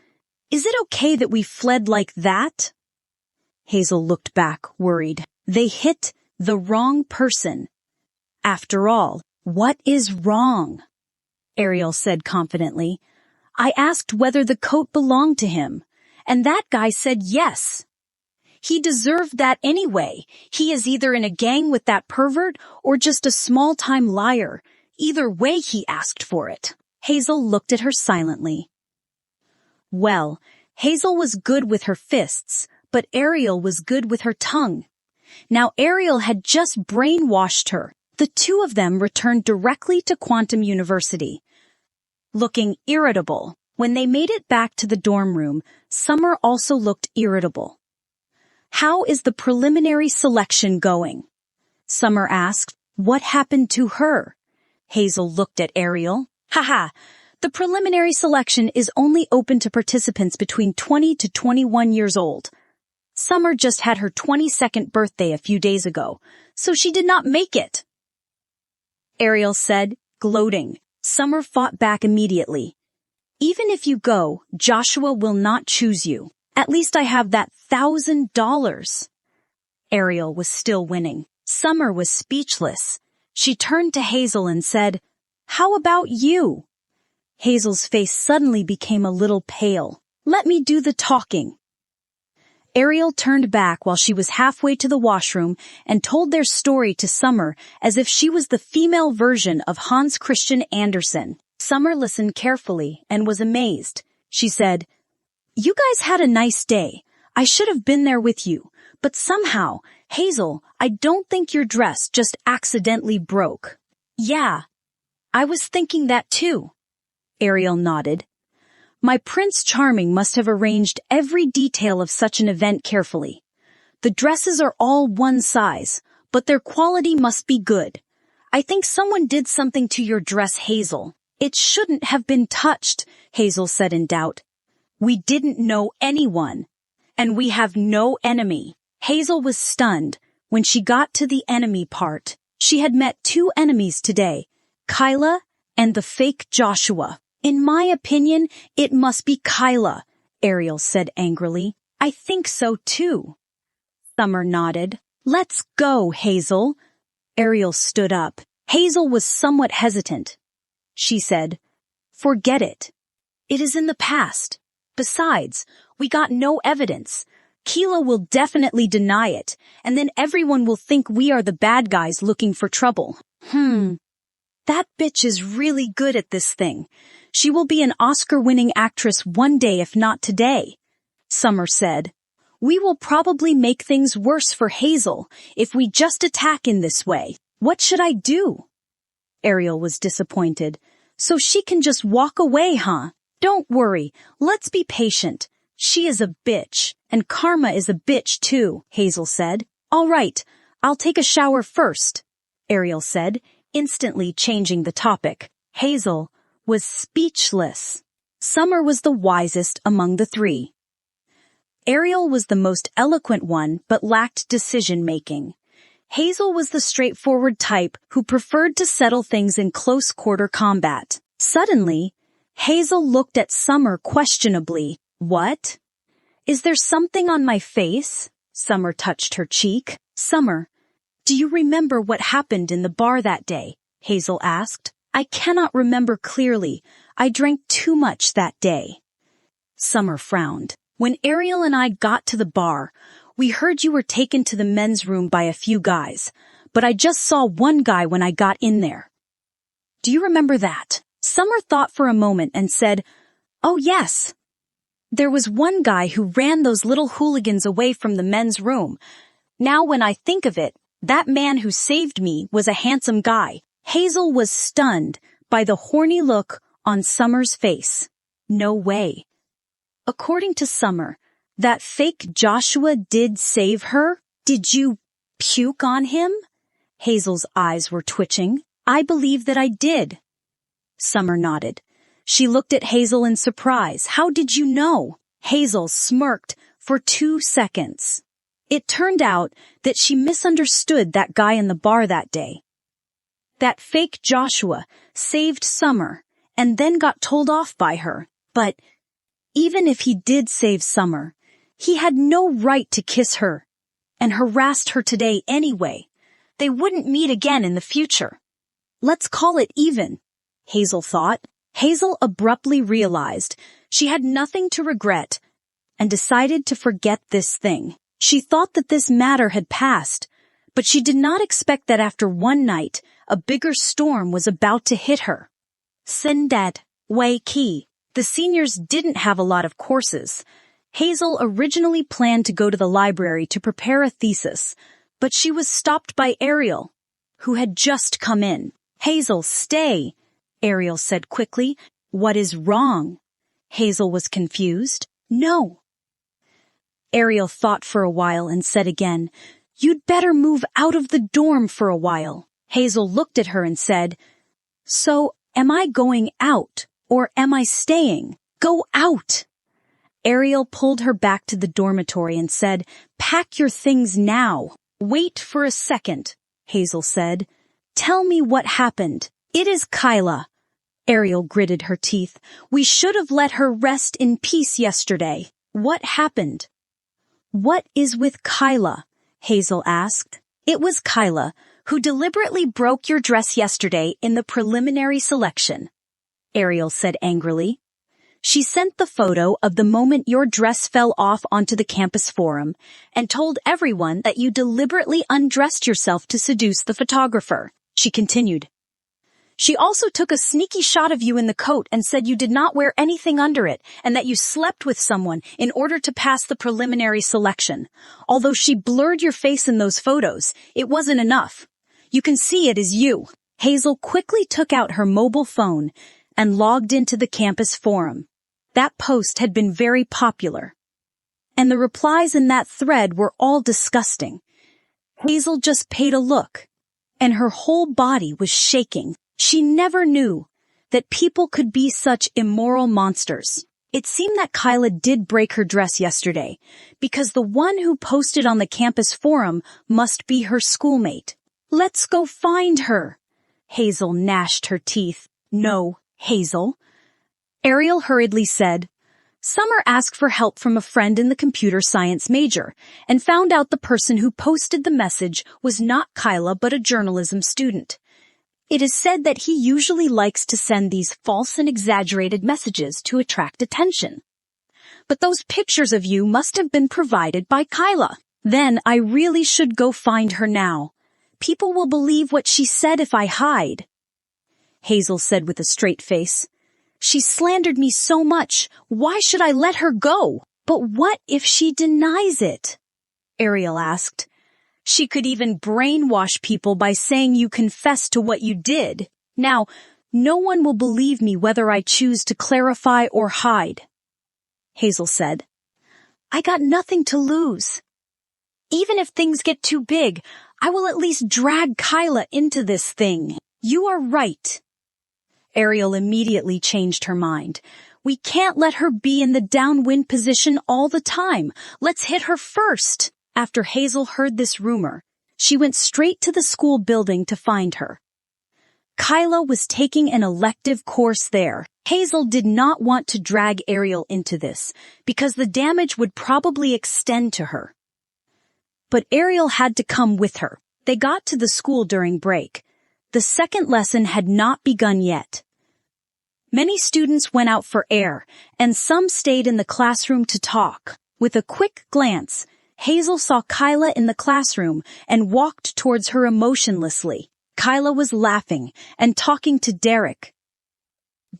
is it okay that we fled like that?" Hazel looked back, worried. "They hit the wrong person. After all, what is wrong?" Ariel said confidently. "I asked whether the coat belonged to him, and that guy said yes. He deserved that anyway. He is either in a gang with that pervert or just a small-time liar. Either way, he asked for it." Hazel looked at her silently. Well, Hazel was good with her fists, but Ariel was good with her tongue. Now Ariel had just brainwashed her. The two of them returned directly to Quantum University, looking irritable. When they made it back to the dorm room, Summer also looked irritable. "How is the preliminary selection going?" Summer asked. "What happened to her?" Hazel looked at Ariel. "Haha, the preliminary selection is only open to participants between 20 to 21 years old. Summer just had her 22nd birthday a few days ago, so she did not make it," Ariel said, gloating. Summer fought back immediately. "Even if you go, Joshua will not choose you. At least I have that $1,000. Ariel was still winning. Summer was speechless. She turned to Hazel and said, "How about you?" Hazel's face suddenly became a little pale. "Let me do the talking." Ariel turned back while she was halfway to the washroom and told their story to Summer as if she was the female version of Hans Christian Andersen. Summer listened carefully and was amazed. She said, "You guys had a nice day. I should have been there with you. But somehow, Hazel, I don't think your dress just accidentally broke." "Yeah, I was thinking that too," Ariel nodded. "My Prince Charming must have arranged every detail of such an event carefully. The dresses are all one size, but their quality must be good. I think someone did something to your dress, Hazel." "It shouldn't have been touched," Hazel said in doubt. "We didn't know anyone, and we have no enemy." Hazel was stunned when she got to the enemy part. She had met 2 enemies today, Kyla and the fake Joshua. "In my opinion, it must be Kyla," Ariel said angrily. "I think so too." Summer nodded. "Let's go, Hazel." Ariel stood up. Hazel was somewhat hesitant. She said, "Forget it. It is in the past. Besides, we got no evidence. Keela will definitely deny it, and then everyone will think we are the bad guys looking for trouble." That bitch is really good at this thing. She will be an Oscar-winning actress one day if not today," Summer said. "We will probably make things worse for Hazel if we just attack in this way. What should I do?" Ariel was disappointed. So she can just walk away, huh? Don't worry, let's be patient. She is a bitch, and Karma is a bitch too, Hazel said. All right, I'll take a shower first, Ariel said, instantly changing the topic. Hazel was speechless. Summer was the wisest among the three. Ariel was the most eloquent one but lacked decision-making. Hazel was the straightforward type who preferred to settle things in close-quarter combat. Suddenly, Hazel looked at Summer questionably. What? Is there something on my face? Summer touched her cheek. Summer, do you remember what happened in the bar that day? Hazel asked. I cannot remember clearly. I drank too much that day. Summer frowned. When Ariel and I got to the bar, we heard you were taken to the men's room by a few guys, but I just saw one guy when I got in there. Do you remember that? Summer thought for a moment and said, Oh yes. There was one guy who ran those little hooligans away from the men's room. Now when I think of it, that man who saved me was a handsome guy. Hazel was stunned by the horny look on Summer's face. No way. According to Summer, that fake Joshua did save her? Did you puke on him? Hazel's eyes were twitching. I believe that I did. Summer nodded. She looked at Hazel in surprise. How did you know? Hazel smirked for 2 seconds. It turned out that she misunderstood that guy in the bar that day. That fake Joshua saved Summer and then got told off by her. But even if he did save Summer, he had no right to kiss her and harassed her today anyway. They wouldn't meet again in the future. Let's call it even, Hazel thought. Hazel abruptly realized she had nothing to regret and decided to forget this thing. She thought that this matter had passed, but she did not expect that after one night, a bigger storm was about to hit her. Sindet, Wei Qi. The seniors didn't have a lot of courses. Hazel originally planned to go to the library to prepare a thesis, but she was stopped by Ariel, who had just come in. Hazel, stay, Ariel said quickly. What is wrong? Hazel was confused. No. Ariel thought for a while and said again, You'd better move out of the dorm for a while. Hazel looked at her and said, So, am I going out or am I staying? Go out. Ariel pulled her back to the dormitory and said, Pack your things now. Wait for a second, Hazel said. Tell me what happened. It is Kyla. Ariel gritted her teeth. We should have let her rest in peace yesterday. What happened? What is with Kyla? Hazel asked. It was Kyla who deliberately broke your dress yesterday in the preliminary selection, Ariel said angrily. She sent the photo of the moment your dress fell off onto the campus forum and told everyone that you deliberately undressed yourself to seduce the photographer. She continued. She also took a sneaky shot of you in the coat and said you did not wear anything under it and that you slept with someone in order to pass the preliminary selection. Although she blurred your face in those photos, it wasn't enough. You can see it is you. Hazel quickly took out her mobile phone and logged into the campus forum. That post had been very popular, and the replies in that thread were all disgusting. Hazel just paid a look, and her whole body was shaking. She never knew that people could be such immoral monsters. It seemed that Kyla did break her dress yesterday, because the one who posted on the campus forum must be her schoolmate. Let's go find her. Hazel gnashed her teeth. No, Hazel. Ariel hurriedly said, Summer asked for help from a friend in the computer science major and found out the person who posted the message was not Kyla but a journalism student. It is said that he usually likes to send these false and exaggerated messages to attract attention. But those pictures of you must have been provided by Kyla. Then I really should go find her now. People will believe what she said if I hide. Hazel said with a straight face. She slandered me so much. Why should I let her go? But what if she denies it? Ariel asked. She could even brainwash people by saying you confessed to what you did. Now, No one will believe me whether I choose to clarify or hide. Hazel said. I got nothing to lose. Even if things get too big, I will at least drag Kyla into this thing. You are right. Ariel immediately changed her mind. We can't let her be in the downwind position all the time. Let's hit her first. After Hazel heard this rumor, she went straight to the school building to find her. Kyla was taking an elective course there. Hazel did not want to drag Ariel into this because the damage would probably extend to her. But Ariel had to come with her. They got to the school during break. The second lesson had not begun yet. Many students went out for air, and some stayed in the classroom to talk. With a quick glance, Hazel saw Kyla in the classroom and walked towards her emotionlessly. Kyla was laughing and talking to Derek.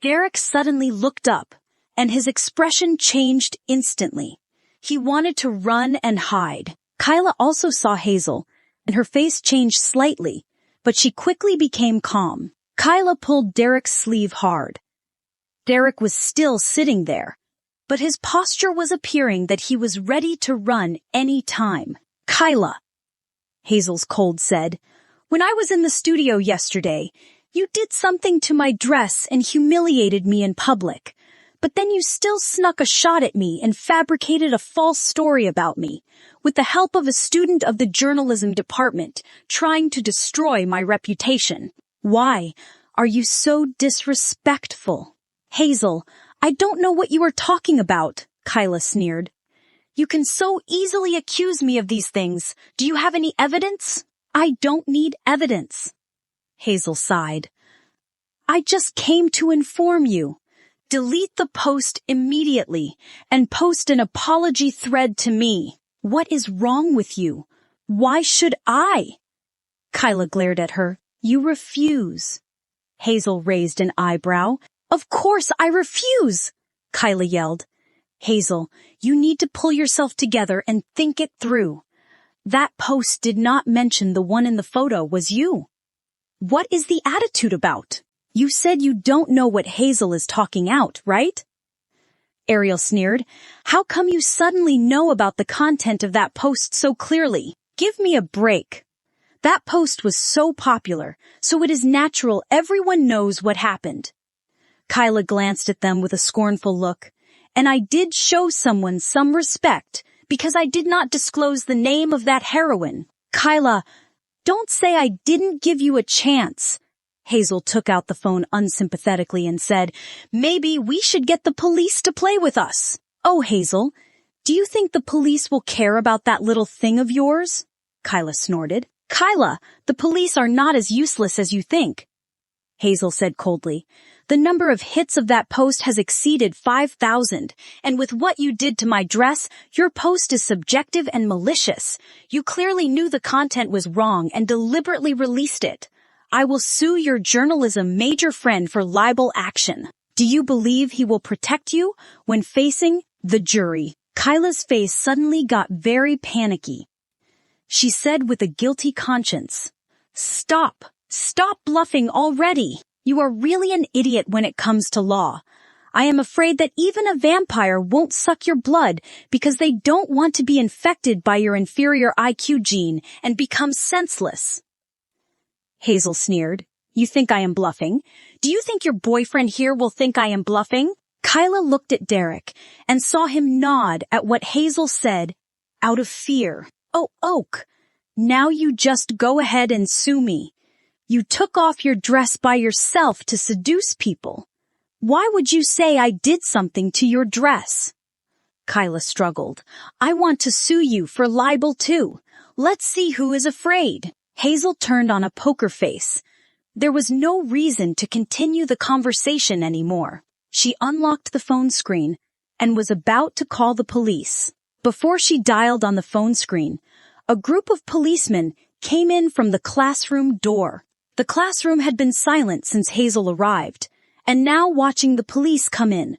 Derek suddenly looked up, and his expression changed instantly. He wanted to run and hide. Kyla also saw Hazel, and her face changed slightly, but she quickly became calm. Kyla pulled Derek's sleeve hard. Derek was still sitting there, but his posture was appearing that he was ready to run any time. Kyla, Hazel's cold said, when I was in the studio yesterday, you did something to my dress and humiliated me in public, but then you still snuck a shot at me and fabricated a false story about me, with the help of a student of the journalism department trying to destroy my reputation. Why are you so disrespectful? Hazel, I don't know what you are talking about, Kyla sneered. You can so easily accuse me of these things. Do you have any evidence? I don't need evidence. Hazel sighed. I just came to inform you. Delete the post immediately and post an apology thread to me. What is wrong with you? Why should I? Kyla glared at her. You refuse. Hazel raised an eyebrow. Of course I refuse, Kyla yelled. Hazel, you need to pull yourself together and think it through. That post did not mention the one in the photo was you. What is the attitude about? You said you don't know what Hazel is talking out, right? Ariel sneered. How come you suddenly know about the content of that post so clearly? Give me a break. That post was so popular, so it is natural everyone knows what happened. Kyla glanced at them with a scornful look. And I did show someone some respect because I did not disclose the name of that heroine. Kyla, don't say I didn't give you a chance. Hazel took out the phone unsympathetically and said, maybe we should get the police to play with us. Oh, Hazel, do you think the police will care about that little thing of yours? Kyla snorted. Kyla, the police are not as useless as you think. Hazel said coldly. The number of hits of that post has exceeded 5,000, and with what you did to my dress, your post is subjective and malicious. You clearly knew the content was wrong and deliberately released it. I will sue your journalism major friend for libel action. Do you believe he will protect you when facing the jury? Kyla's face suddenly got very panicky. She said with a guilty conscience, Stop bluffing already. You are really an idiot when it comes to law. I am afraid that even a vampire won't suck your blood because they don't want to be infected by your inferior IQ gene and become senseless. Hazel sneered. You think I am bluffing? Do you think your boyfriend here will think I am bluffing? Kyla looked at Derek and saw him nod at what Hazel said out of fear. Oh, Oak, now you just go ahead and sue me. You took off your dress by yourself to seduce people. Why would you say I did something to your dress? Kyla struggled. I want to sue you for libel too. Let's see who is afraid. Hazel turned on a poker face. There was no reason to continue the conversation anymore. She unlocked the phone screen and was about to call the police. Before she dialed on the phone screen, a group of policemen came in from the classroom door. The classroom had been silent since Hazel arrived, and now watching the police come in,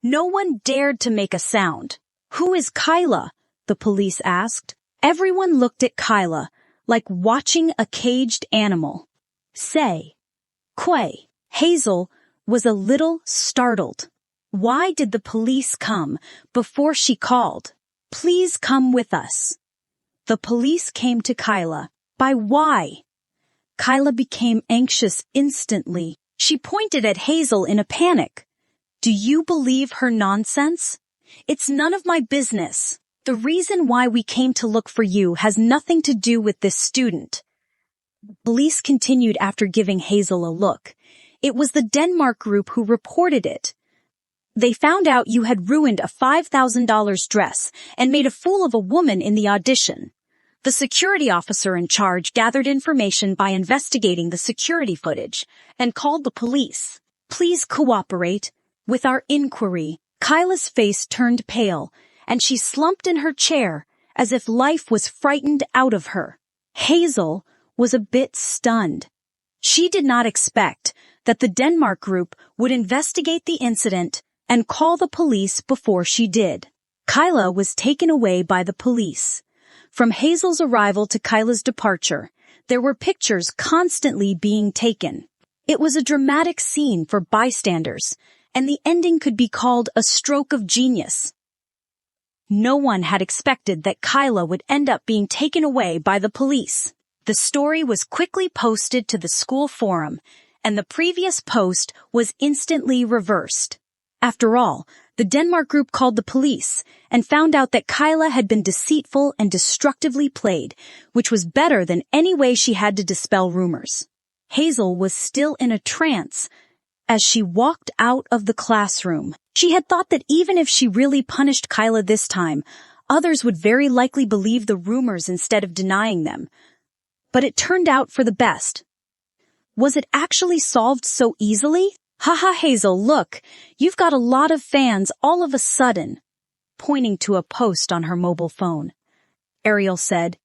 no one dared to make a sound. Who is Kyla? The police asked. Everyone looked at Kyla, like watching a caged animal. Say, Quay. Hazel was a little startled. Why did the police come before she called? Please come with us. The police came to Kyla. By why? Kyla became anxious instantly. She pointed at Hazel in a panic. Do you believe her nonsense? It's none of my business. The reason why we came to look for you has nothing to do with this student. Police continued after giving Hazel a look. It was the Denmark group who reported it. They found out you had ruined a $5,000 dress and made a fool of a woman in the audition. The security officer in charge gathered information by investigating the security footage and called the police. Please cooperate with our inquiry. Kyla's face turned pale, and she slumped in her chair as if life was frightened out of her. Hazel was a bit stunned. She did not expect that the Denmark group would investigate the incident and call the police before she did. Kyla was taken away by the police. From Hazel's arrival to Kyla's departure, there were pictures constantly being taken. It was a dramatic scene for bystanders, and the ending could be called a stroke of genius. No one had expected that Kyla would end up being taken away by the police. The story was quickly posted to the school forum, and the previous post was instantly reversed. After all, the Denmark group called the police and found out that Kyla had been deceitful and destructively played, which was better than any way she had to dispel rumors. Hazel was still in a trance as she walked out of the classroom. She had thought that even if she really punished Kyla this time, others would very likely believe the rumors instead of denying them. But it turned out for the best. Was it actually solved so easily? Haha, Hazel, look, you've got a lot of fans all of a sudden, pointing to a post on her mobile phone. Ariel said,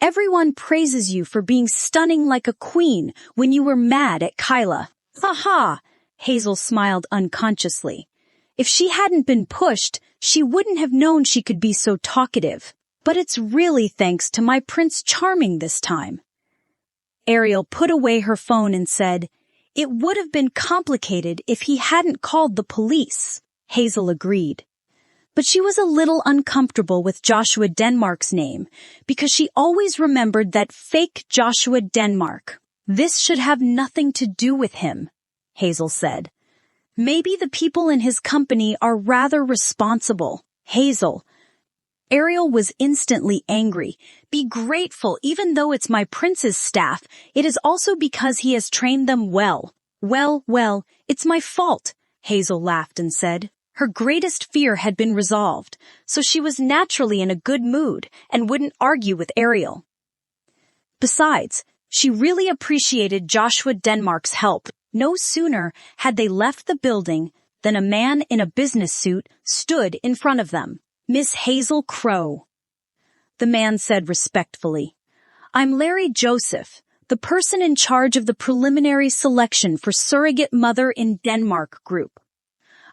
everyone praises you for being stunning like a queen when you were mad at Kyla. Haha, Hazel smiled unconsciously. If she hadn't been pushed, she wouldn't have known she could be so talkative. But it's really thanks to my Prince Charming this time. Ariel put away her phone and said, it would have been complicated if he hadn't called the police. Hazel agreed. But she was a little uncomfortable with Joshua Denmark's name because she always remembered that fake Joshua Denmark. This should have nothing to do with him, Hazel said. Maybe the people in his company are rather responsible. Hazel. Ariel was instantly angry. Be grateful, even though it's my prince's staff. It is also because he has trained them well. Well, it's my fault, Hazel laughed and said. Her greatest fear had been resolved, so she was naturally in a good mood and wouldn't argue with Ariel. Besides, she really appreciated Joshua Denmark's help. No sooner had they left the building than a man in a business suit stood in front of them. Miss Hazel Crow. The man said respectfully, I'm Larry Joseph, the person in charge of the preliminary selection for surrogate mother in Denmark group.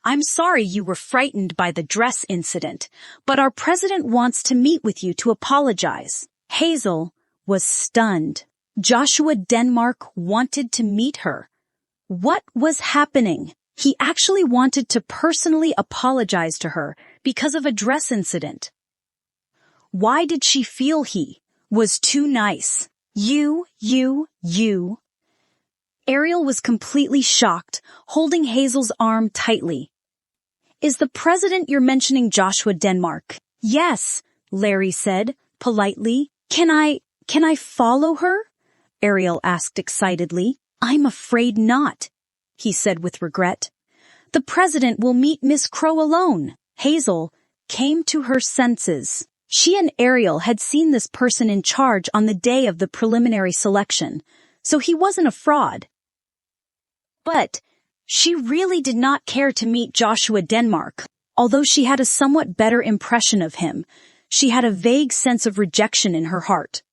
I'm sorry you were frightened by the dress incident, but our president wants to meet with you to apologize. Hazel was stunned. Joshua Denmark wanted to meet her. What was happening? He actually wanted to personally apologize to her because of a dress incident. Why did she feel he was too nice? You. Ariel was completely shocked, holding Hazel's arm tightly. Is the president you're mentioning Joshua Denmark? Yes, Larry said, politely. Can I follow her? Ariel asked excitedly. I'm afraid not, he said with regret. The president will meet Miss Crow alone. Hazel came to her senses. She and Ariel had seen this person in charge on the day of the preliminary selection, so he wasn't a fraud. But she really did not care to meet Joshua Denmark. Although she had a somewhat better impression of him, she had a vague sense of rejection in her heart.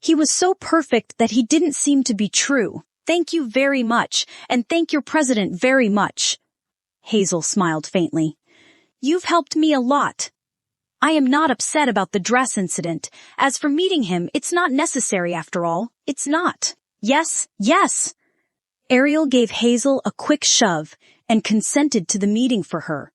He was so perfect that he didn't seem to be true. Thank you very much, and thank your president very much. Hazel smiled faintly. You've helped me a lot. I am not upset about the dress incident. As for meeting him, it's not necessary after all. It's not. Yes. Ariel gave Hazel a quick shove and consented to the meeting for her.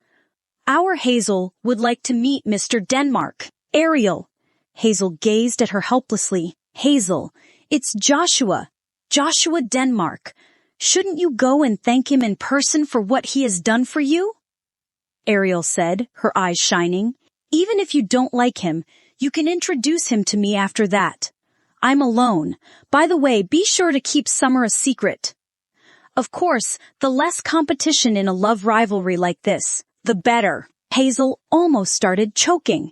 Our Hazel would like to meet Mr. Denmark. Ariel. Hazel gazed at her helplessly. Hazel, it's Joshua. Joshua Denmark. Shouldn't you go and thank him in person for what he has done for you? Ariel said, her eyes shining. Even if you don't like him, you can introduce him to me after that. I'm alone. By the way, be sure to keep Summer a secret. Of course, the less competition in a love rivalry like this, the better. Hazel almost started choking.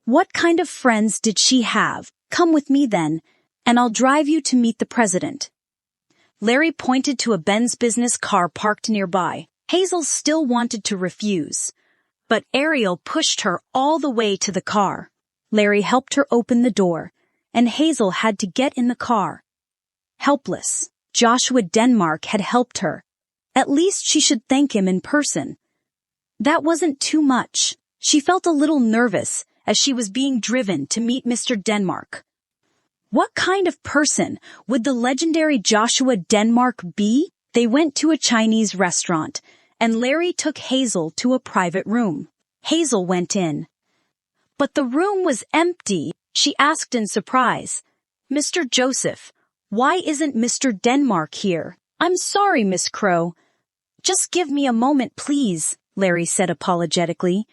What kind of friends did she have? Come with me then, and I'll drive you to meet the president. Larry pointed to a Benz business car parked nearby. Hazel still wanted to refuse, but Ariel pushed her all the way to the car. Larry helped her open the door, and Hazel had to get in the car. Helpless, Joshua Denmark had helped her. At least she should thank him in person. That wasn't too much. She felt a little nervous as she was being driven to meet Mr. Denmark. What kind of person would the legendary Joshua Denmark be? They went to a Chinese restaurant, and Larry took Hazel to a private room. Hazel went in. But the room was empty. She asked in surprise, Mr. Joseph, why isn't Mr. Denmark here? I'm sorry, Miss Crow. Just give me a moment, please, Larry said apologetically.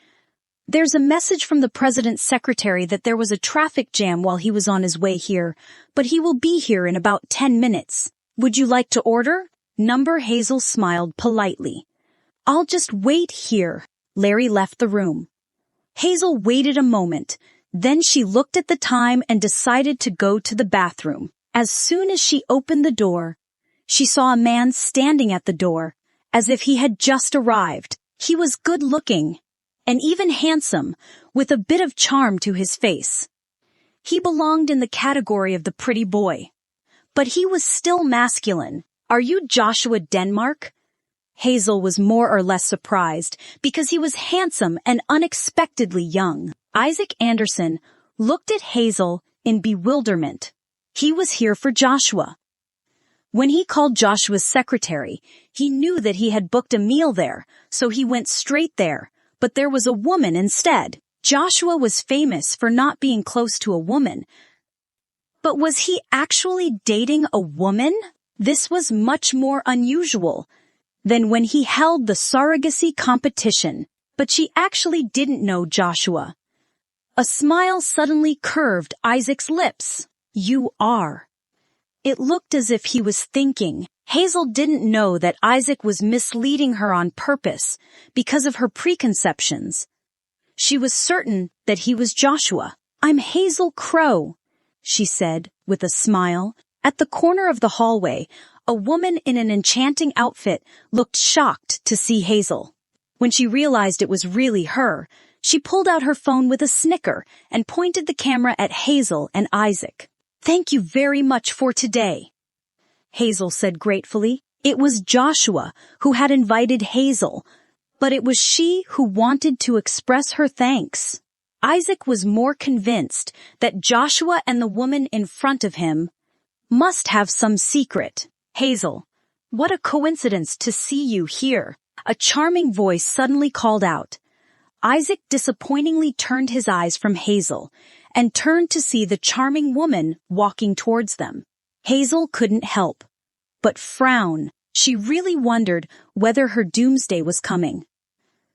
There's a message from the president's secretary that there was a traffic jam while he was on his way here, but he will be here in about 10 minutes. Would you like to order? Hazel smiled politely. I'll just wait here. Larry left the room. Hazel waited a moment. Then she looked at the time and decided to go to the bathroom. As soon as she opened the door, she saw a man standing at the door, as if he had just arrived. He was good-looking, and even handsome, with a bit of charm to his face. He belonged in the category of the pretty boy. But he was still masculine. Are you Joshua Denmark? Hazel was more or less surprised, because he was handsome and unexpectedly young. Isaac Anderson looked at Hazel in bewilderment. He was here for Joshua. When he called Joshua's secretary, he knew that he had booked a meal there, so he went straight there, but there was a woman instead. Joshua was famous for not being close to a woman. But was he actually dating a woman? This was much more unusual than when he held the surrogacy competition, but she actually didn't know Joshua. A smile suddenly curved Isaac's lips. You are. It looked as if he was thinking. Hazel didn't know that Isaac was misleading her on purpose because of her preconceptions. She was certain that he was Joshua. I'm Hazel Crow, she said with a smile. At the corner of the hallway, a woman in an enchanting outfit looked shocked to see Hazel. When she realized it was really her, she pulled out her phone with a snicker and pointed the camera at Hazel and Isaac. Thank you very much for today, Hazel said gratefully. It was Joshua who had invited Hazel, but it was she who wanted to express her thanks. Isaac was more convinced that Joshua and the woman in front of him must have some secret. Hazel, what a coincidence to see you here, a charming voice suddenly called out. Isaac disappointingly turned his eyes from Hazel and turned to see the charming woman walking towards them. Hazel couldn't help but frown. She really wondered whether her doomsday was coming.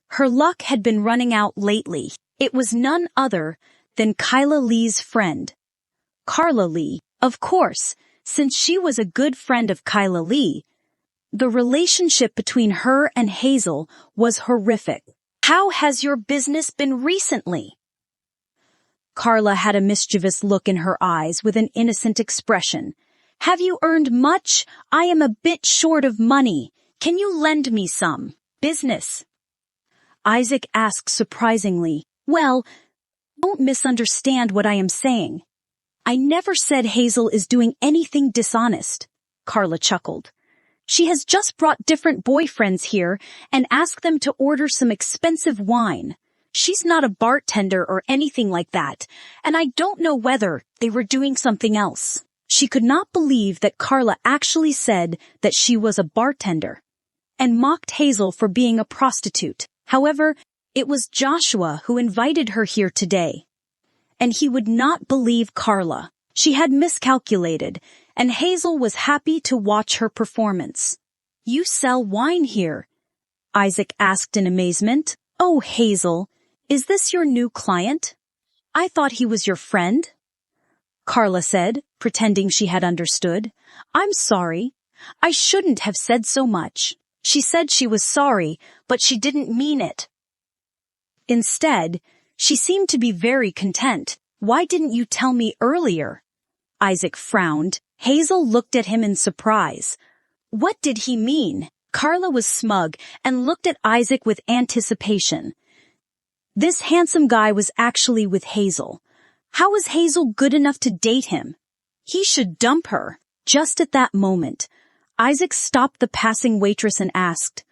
Her luck had been running out lately. It was none other than Kyla Lee's friend. Carla Lee, of course, since she was a good friend of Kyla Lee. The relationship between her and Hazel was horrific. How has your business been recently? Carla had a mischievous look in her eyes with an innocent expression. Have you earned much? I am a bit short of money. Can you lend me some? Business? Isaac asked surprisingly. Well, don't misunderstand what I am saying. I never said Hazel is doing anything dishonest, Carla chuckled. She has just brought different boyfriends here and asked them to order some expensive wine. She's not a bartender or anything like that, and I don't know whether they were doing something else. She could not believe that Carla actually said that she was a bartender and mocked Hazel for being a prostitute. However, it was Joshua who invited her here today. And he would not believe Carla. She had miscalculated, and Hazel was happy to watch her performance. "You sell wine here?" Isaac asked in amazement. "Oh, Hazel, is this your new client? I thought he was your friend." Carla said, pretending she had understood. "I'm sorry. I shouldn't have said so much." She said she was sorry, but she didn't mean it. Instead, she seemed to be very content. "Why didn't you tell me earlier?" Isaac frowned. Hazel looked at him in surprise. What did he mean? Carla was smug and looked at Isaac with anticipation. This handsome guy was actually with Hazel. How was Hazel good enough to date him? He should dump her. Just at that moment, Isaac stopped the passing waitress and asked,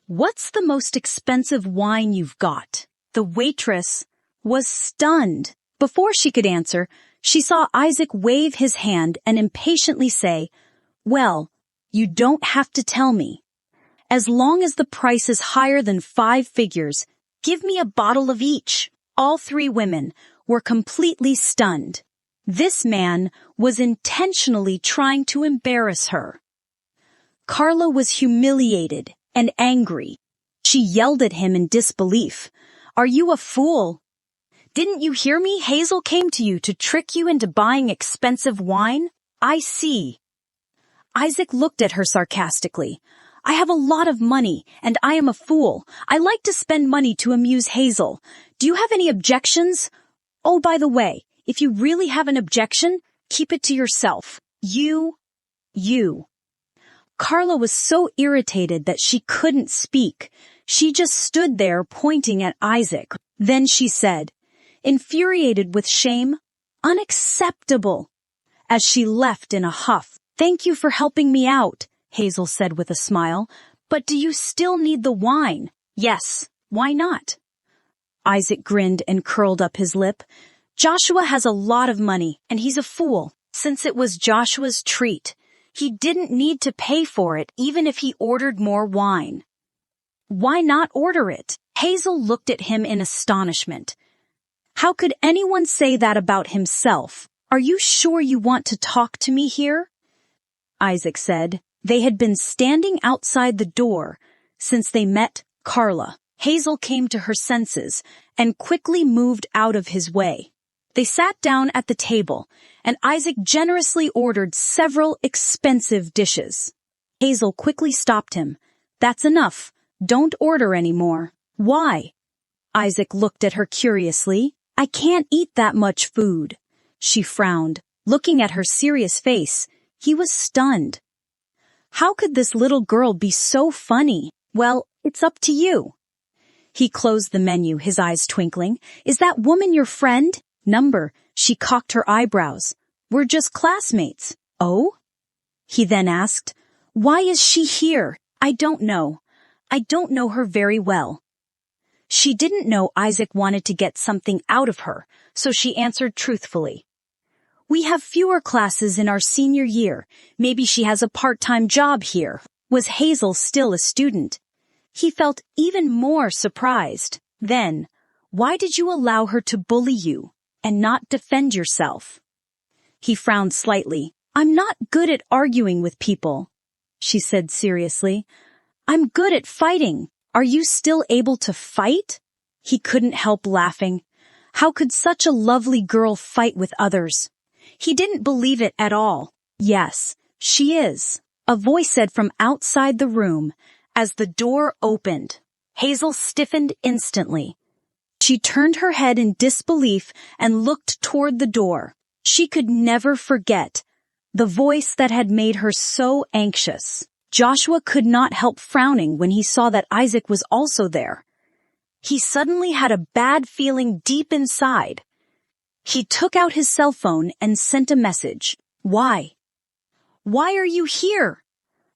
"What's the most expensive wine you've got?" The waitress was stunned. Before she could answer, she saw Isaac wave his hand and impatiently say, "Well, you don't have to tell me. As long as the price is higher than 5 figures, give me a bottle of each." All 3 women were completely stunned. This man was intentionally trying to embarrass her. Carla was humiliated and angry. She yelled at him in disbelief. "Are you a fool? Didn't you hear me? Hazel came to you to trick you into buying expensive wine? I see." Isaac looked at her sarcastically. "I have a lot of money, and I am a fool. I like to spend money to amuse Hazel. Do you have any objections? Oh, by the way, if you really have an objection, keep it to yourself. You. Carla was so irritated that she couldn't speak. She just stood there pointing at Isaac. Then she said, infuriated with shame, "Unacceptable," as she left in a huff. "Thank you for helping me out," Hazel said with a smile. "But do you still need the wine?" "Yes, why not?" Isaac grinned and curled up his lip. "Joshua has a lot of money, and he's a fool. Since it was Joshua's treat, he didn't need to pay for it even if he ordered more wine." "Why not order it?" Hazel looked at him in astonishment. How could anyone say that about himself? "Are you sure you want to talk to me here?" Isaac said. They had been standing outside the door since they met Carla. Hazel came to her senses and quickly moved out of his way. They sat down at the table, and Isaac generously ordered several expensive dishes. Hazel quickly stopped him. "That's enough. Don't order any more." "Why?" Isaac looked at her curiously. "I can't eat that much food." She frowned. Looking at her serious face, he was stunned. How could this little girl be so funny? "Well, it's up to you." He closed the menu, his eyes twinkling. "Is that woman your friend?" "Number." She cocked her eyebrows. "We're just classmates." "Oh?" He then asked, "Why is she here?" "I don't know. I don't know her very well." She didn't know Isaac wanted to get something out of her, so she answered truthfully. "We have fewer classes in our senior year. Maybe she has a part-time job here." Was Hazel still a student? He felt even more surprised. Then, why did you allow her to bully you and not defend yourself? He frowned slightly. "I'm not good at arguing with people," she said seriously. "I'm good at fighting." "Are you still able to fight?" He couldn't help laughing. How could such a lovely girl fight with others? He didn't believe it at all. "Yes, she is," a voice said from outside the room as the door opened. Hazel stiffened instantly. She turned her head in disbelief and looked toward the door. She could never forget the voice that had made her so anxious. Joshua could not help frowning when he saw that Isaac was also there. He suddenly had a bad feeling deep inside. He took out his cell phone and sent a message. "Why? Why are you here?"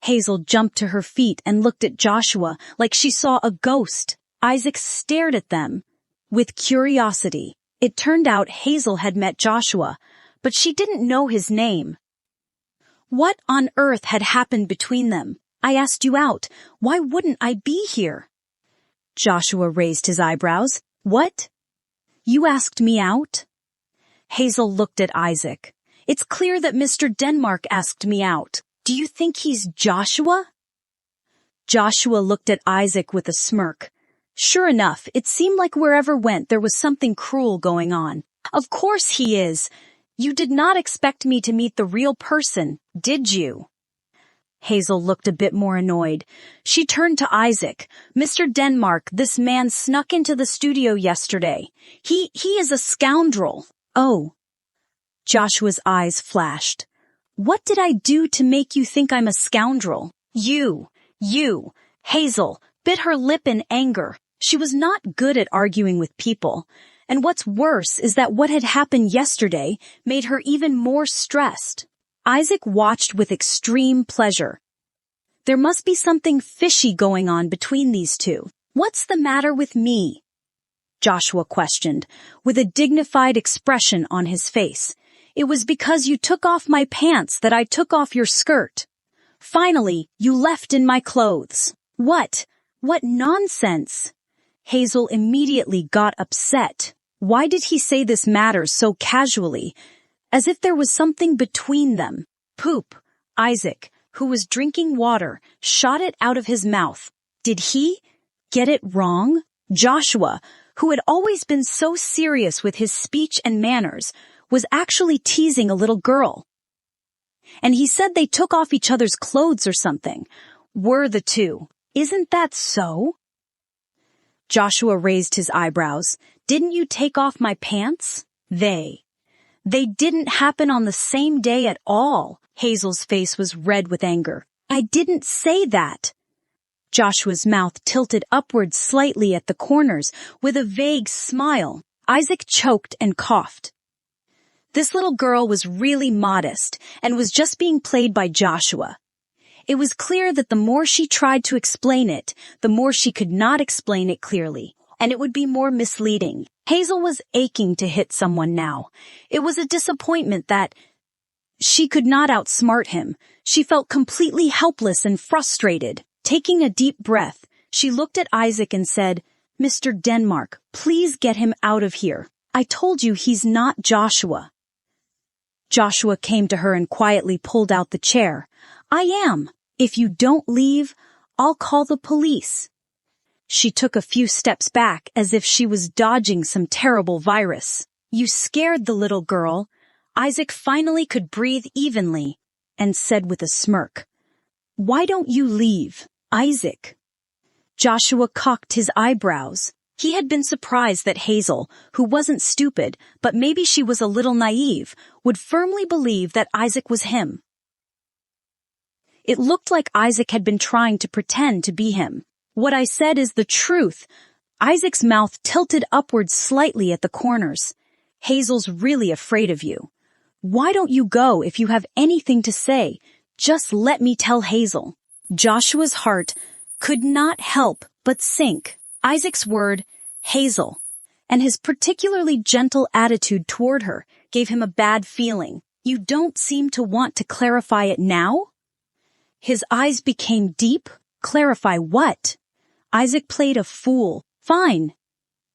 Hazel jumped to her feet and looked at Joshua like she saw a ghost. Isaac stared at them with curiosity. It turned out Hazel had met Joshua, but she didn't know his name. What on earth had happened between them? I asked you out. Why wouldn't I be here? Joshua raised his eyebrows. What? You asked me out? Hazel looked at Isaac. It's clear that Mr. Denmark asked me out. Do you think he's Joshua? Joshua looked at Isaac with a smirk. Sure enough, it seemed like wherever went there was something cruel going on. Of course he is. You did not expect me to meet the real person, did you? Hazel looked a bit more annoyed. She turned to Isaac. Mr. Denmark, this man snuck into the studio yesterday. He is a scoundrel. Oh. Joshua's eyes flashed. What did I do to make you think I'm a scoundrel? You, Hazel, bit her lip in anger. She was not good at arguing with people. And what's worse is that what had happened yesterday made her even more stressed. Isaac watched with extreme pleasure. There must be something fishy going on between these two. What's the matter with me? Joshua questioned, with a dignified expression on his face. It was because you took off my pants that I took off your skirt. Finally, you left in my clothes. What? What nonsense! Hazel immediately got upset. Why did he say this matter so casually, as if there was something between them? Poop. Isaac, who was drinking water, shot it out of his mouth. Did he get it wrong? Joshua, who had always been so serious with his speech and manners, was actually teasing a little girl. And he said they took off each other's clothes or something. Were the two. Isn't that so? Joshua raised his eyebrows. Didn't you take off my pants? They didn't happen on the same day at all. Hazel's face was red with anger. I didn't say that. Joshua's mouth tilted upward slightly at the corners with a vague smile. Isaac choked and coughed. This little girl was really modest and was just being played by Joshua. It was clear that the more she tried to explain it, the more she could not explain it clearly, and it would be more misleading. Hazel was aching to hit someone now. It was a disappointment that she could not outsmart him. She felt completely helpless and frustrated. Taking a deep breath, she looked at Isaac and said, Mr. Denmark, please get him out of here. I told you he's not Joshua. Joshua came to her and quietly pulled out the chair. I am. If you don't leave, I'll call the police. She took a few steps back as if she was dodging some terrible virus. You scared the little girl. Isaac finally could breathe evenly and said with a smirk, Why don't you leave, Isaac? Joshua cocked his eyebrows. He had been surprised that Hazel, who wasn't stupid, but maybe she was a little naive, would firmly believe that Isaac was him. It looked like Isaac had been trying to pretend to be him. What I said is the truth. Isaac's mouth tilted upward slightly at the corners. Hazel's really afraid of you. Why don't you go if you have anything to say? Just let me tell Hazel. Joshua's heart could not help but sink. Isaac's word, Hazel, and his particularly gentle attitude toward her gave him a bad feeling. You don't seem to want to clarify it now? His eyes became deep. Clarify what? Isaac played a fool. Fine.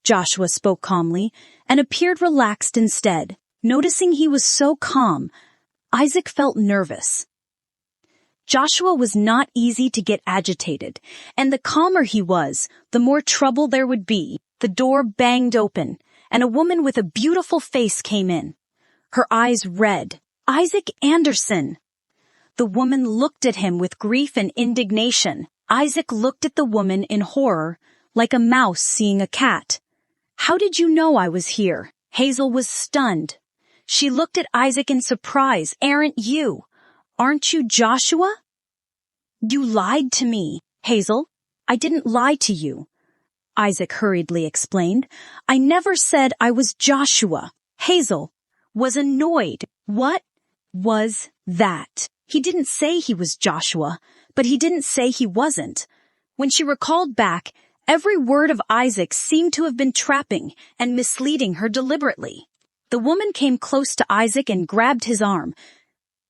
Joshua spoke calmly and appeared relaxed instead. Noticing he was so calm, Isaac felt nervous. Joshua was not easy to get agitated, and the calmer he was, the more trouble there would be. The door banged open, and a woman with a beautiful face came in. Her eyes red. Isaac Anderson! The woman looked at him with grief and indignation. Isaac looked at the woman in horror, like a mouse seeing a cat. How did you know I was here? Hazel was stunned. She looked at Isaac in surprise. Aren't you? Aren't you Joshua? You lied to me, Hazel. I didn't lie to you. Isaac hurriedly explained. I never said I was Joshua. Hazel was annoyed. What was that? He didn't say he was Joshua, but he didn't say he wasn't. When she recalled back, every word of Isaac seemed to have been trapping and misleading her deliberately. The woman came close to Isaac and grabbed his arm.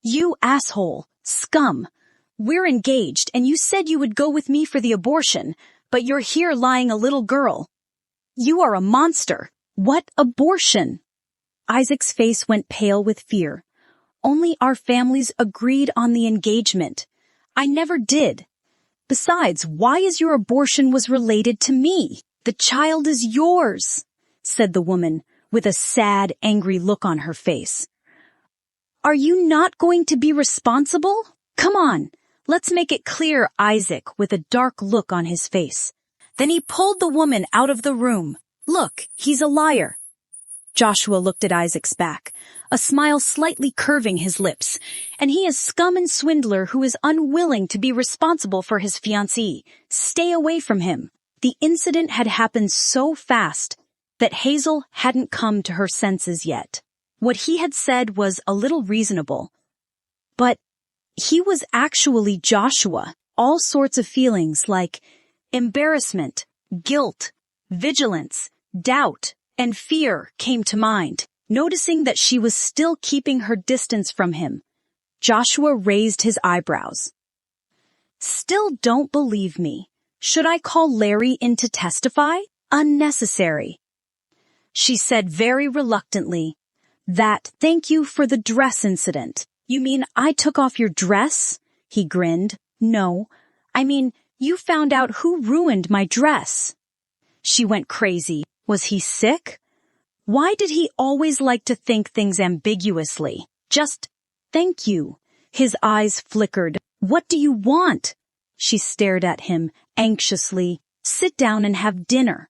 You asshole, Scum. We're engaged and you said you would go with me for the abortion, but you're here lying a little girl. You are a monster. What abortion? Isaac's face went pale with fear. Only our families agreed on the engagement. I never did. Besides, why is your abortion was related to me? The child is yours, said the woman, with a sad, angry look on her face. Are you not going to be responsible? Come on, let's make it clear, Isaac, with a dark look on his face. Then he pulled the woman out of the room. Look, he's a liar. Joshua looked at Isaac's back, a smile slightly curving his lips, and he is scum and swindler who is unwilling to be responsible for his fiancée. Stay away from him. The incident had happened so fast that Hazel hadn't come to her senses yet. What he had said was a little reasonable, but he was actually Joshua. All sorts of feelings like embarrassment, guilt, vigilance, doubt, and fear came to mind. Noticing that she was still keeping her distance from him, Joshua raised his eyebrows. Still don't believe me. Should I call Larry in to testify? Unnecessary. She said very reluctantly, Thank you for the dress incident. You mean I took off your dress? He grinned. No, I mean, you found out who ruined my dress. She went crazy. Was he sick? Why did he always like to think things ambiguously? Just, thank you. His eyes flickered. What do you want? She stared at him anxiously. Sit down and have dinner.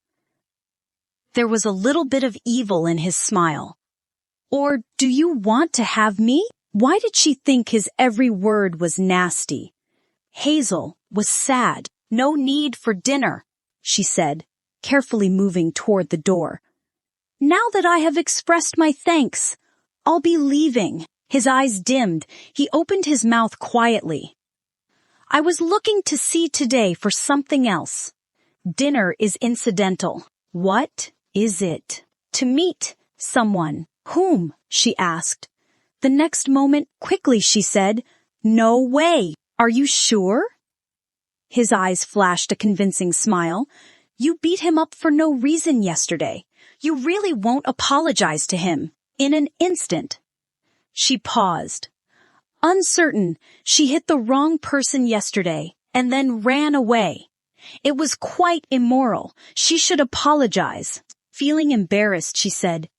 There was a little bit of evil in his smile. Or do you want to have me? Why did she think his every word was nasty? Hazel was sad. No need for dinner, she said, carefully moving toward the door. Now that I have expressed my thanks, I'll be leaving. His eyes dimmed. He opened his mouth quietly. I was looking to see today for something else. Dinner is incidental. What is it? To meet someone. Whom? She asked. The next moment, quickly she said, No way. Are you sure? His eyes flashed a convincing smile. You beat him up for no reason yesterday. You really won't apologize to him. In an instant. She paused. Uncertain, she hit the wrong person yesterday and then ran away. It was quite immoral. She should apologize. Feeling embarrassed, she said,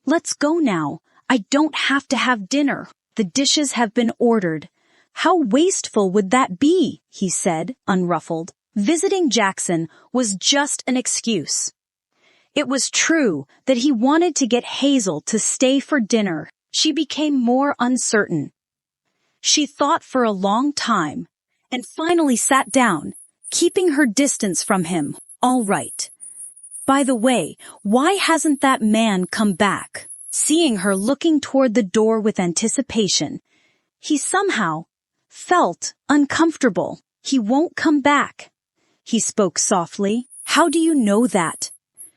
Let's go now. I don't have to have dinner. The dishes have been ordered. How wasteful would that be? He said, unruffled. Visiting Jackson was just an excuse. It was true that he wanted to get Hazel to stay for dinner. She became more uncertain. She thought for a long time and finally sat down, keeping her distance from him. All right. By the way, why hasn't that man come back? Seeing her looking toward the door with anticipation, he somehow felt uncomfortable. He won't come back. He spoke softly. How do you know that?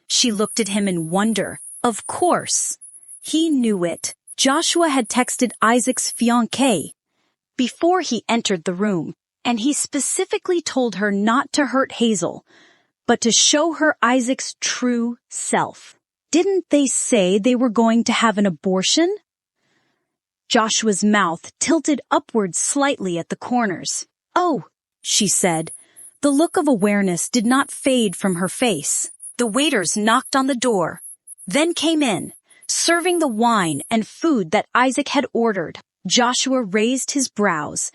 She looked at him in wonder. Of course. He knew it. Joshua had texted Isaac's fiancée before he entered the room, and he specifically told her not to hurt Hazel, but to show her Isaac's true self. Didn't they say they were going to have an abortion? Joshua's mouth tilted upward slightly at the corners. Oh, she said. The look of awareness did not fade from her face. The waiters knocked on the door, then came in, serving the wine and food that Isaac had ordered. Joshua raised his brows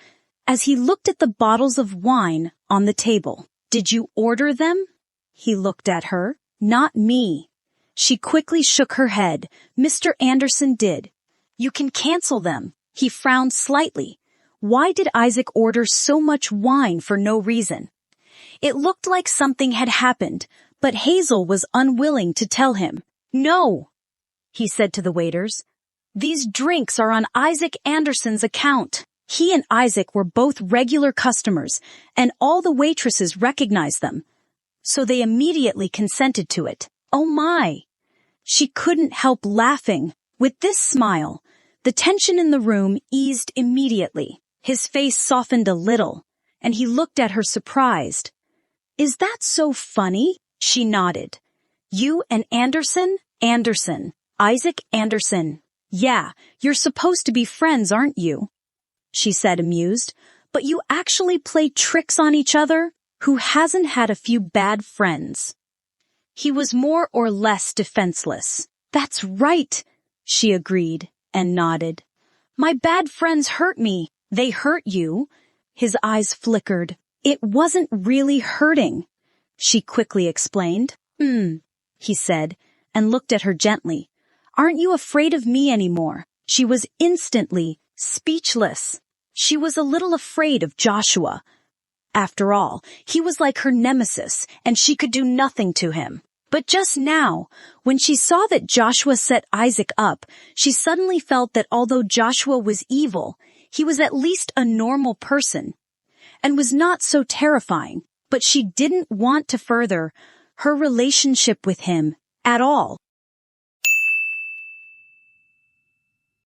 as he looked at the bottles of wine on the table. Did you order them? He looked at her. Not me. She quickly shook her head. Mr. Anderson did. You can cancel them. He frowned slightly. Why did Isaac order so much wine for no reason? It looked like something had happened, but Hazel was unwilling to tell him. No, he said to the waiters. These drinks are on Isaac Anderson's account. He and Isaac were both regular customers, and all the waitresses recognized them. So they immediately consented to it. Oh my! She couldn't help laughing. With this smile, the tension in the room eased immediately. His face softened a little, and he looked at her surprised. "Is that so funny?" She nodded. "You and Anderson? Anderson. Isaac Anderson. Yeah, you're supposed to be friends, aren't you?" she said, amused. "But you actually play tricks on each other? Who hasn't had a few bad friends?" He was more or less defenseless. "That's right," she agreed and nodded. "My bad friends hurt me. They hurt you." His eyes flickered. "It wasn't really hurting," she quickly explained. He said, and looked at her gently. "Aren't you afraid of me anymore?" She was instantly speechless. She was a little afraid of Joshua. After all, he was like her nemesis, and she could do nothing to him. But just now, when she saw that Joshua set Isaac up, she suddenly felt that although Joshua was evil, he was at least a normal person, and was not so terrifying. But she didn't want to further her relationship with him at all.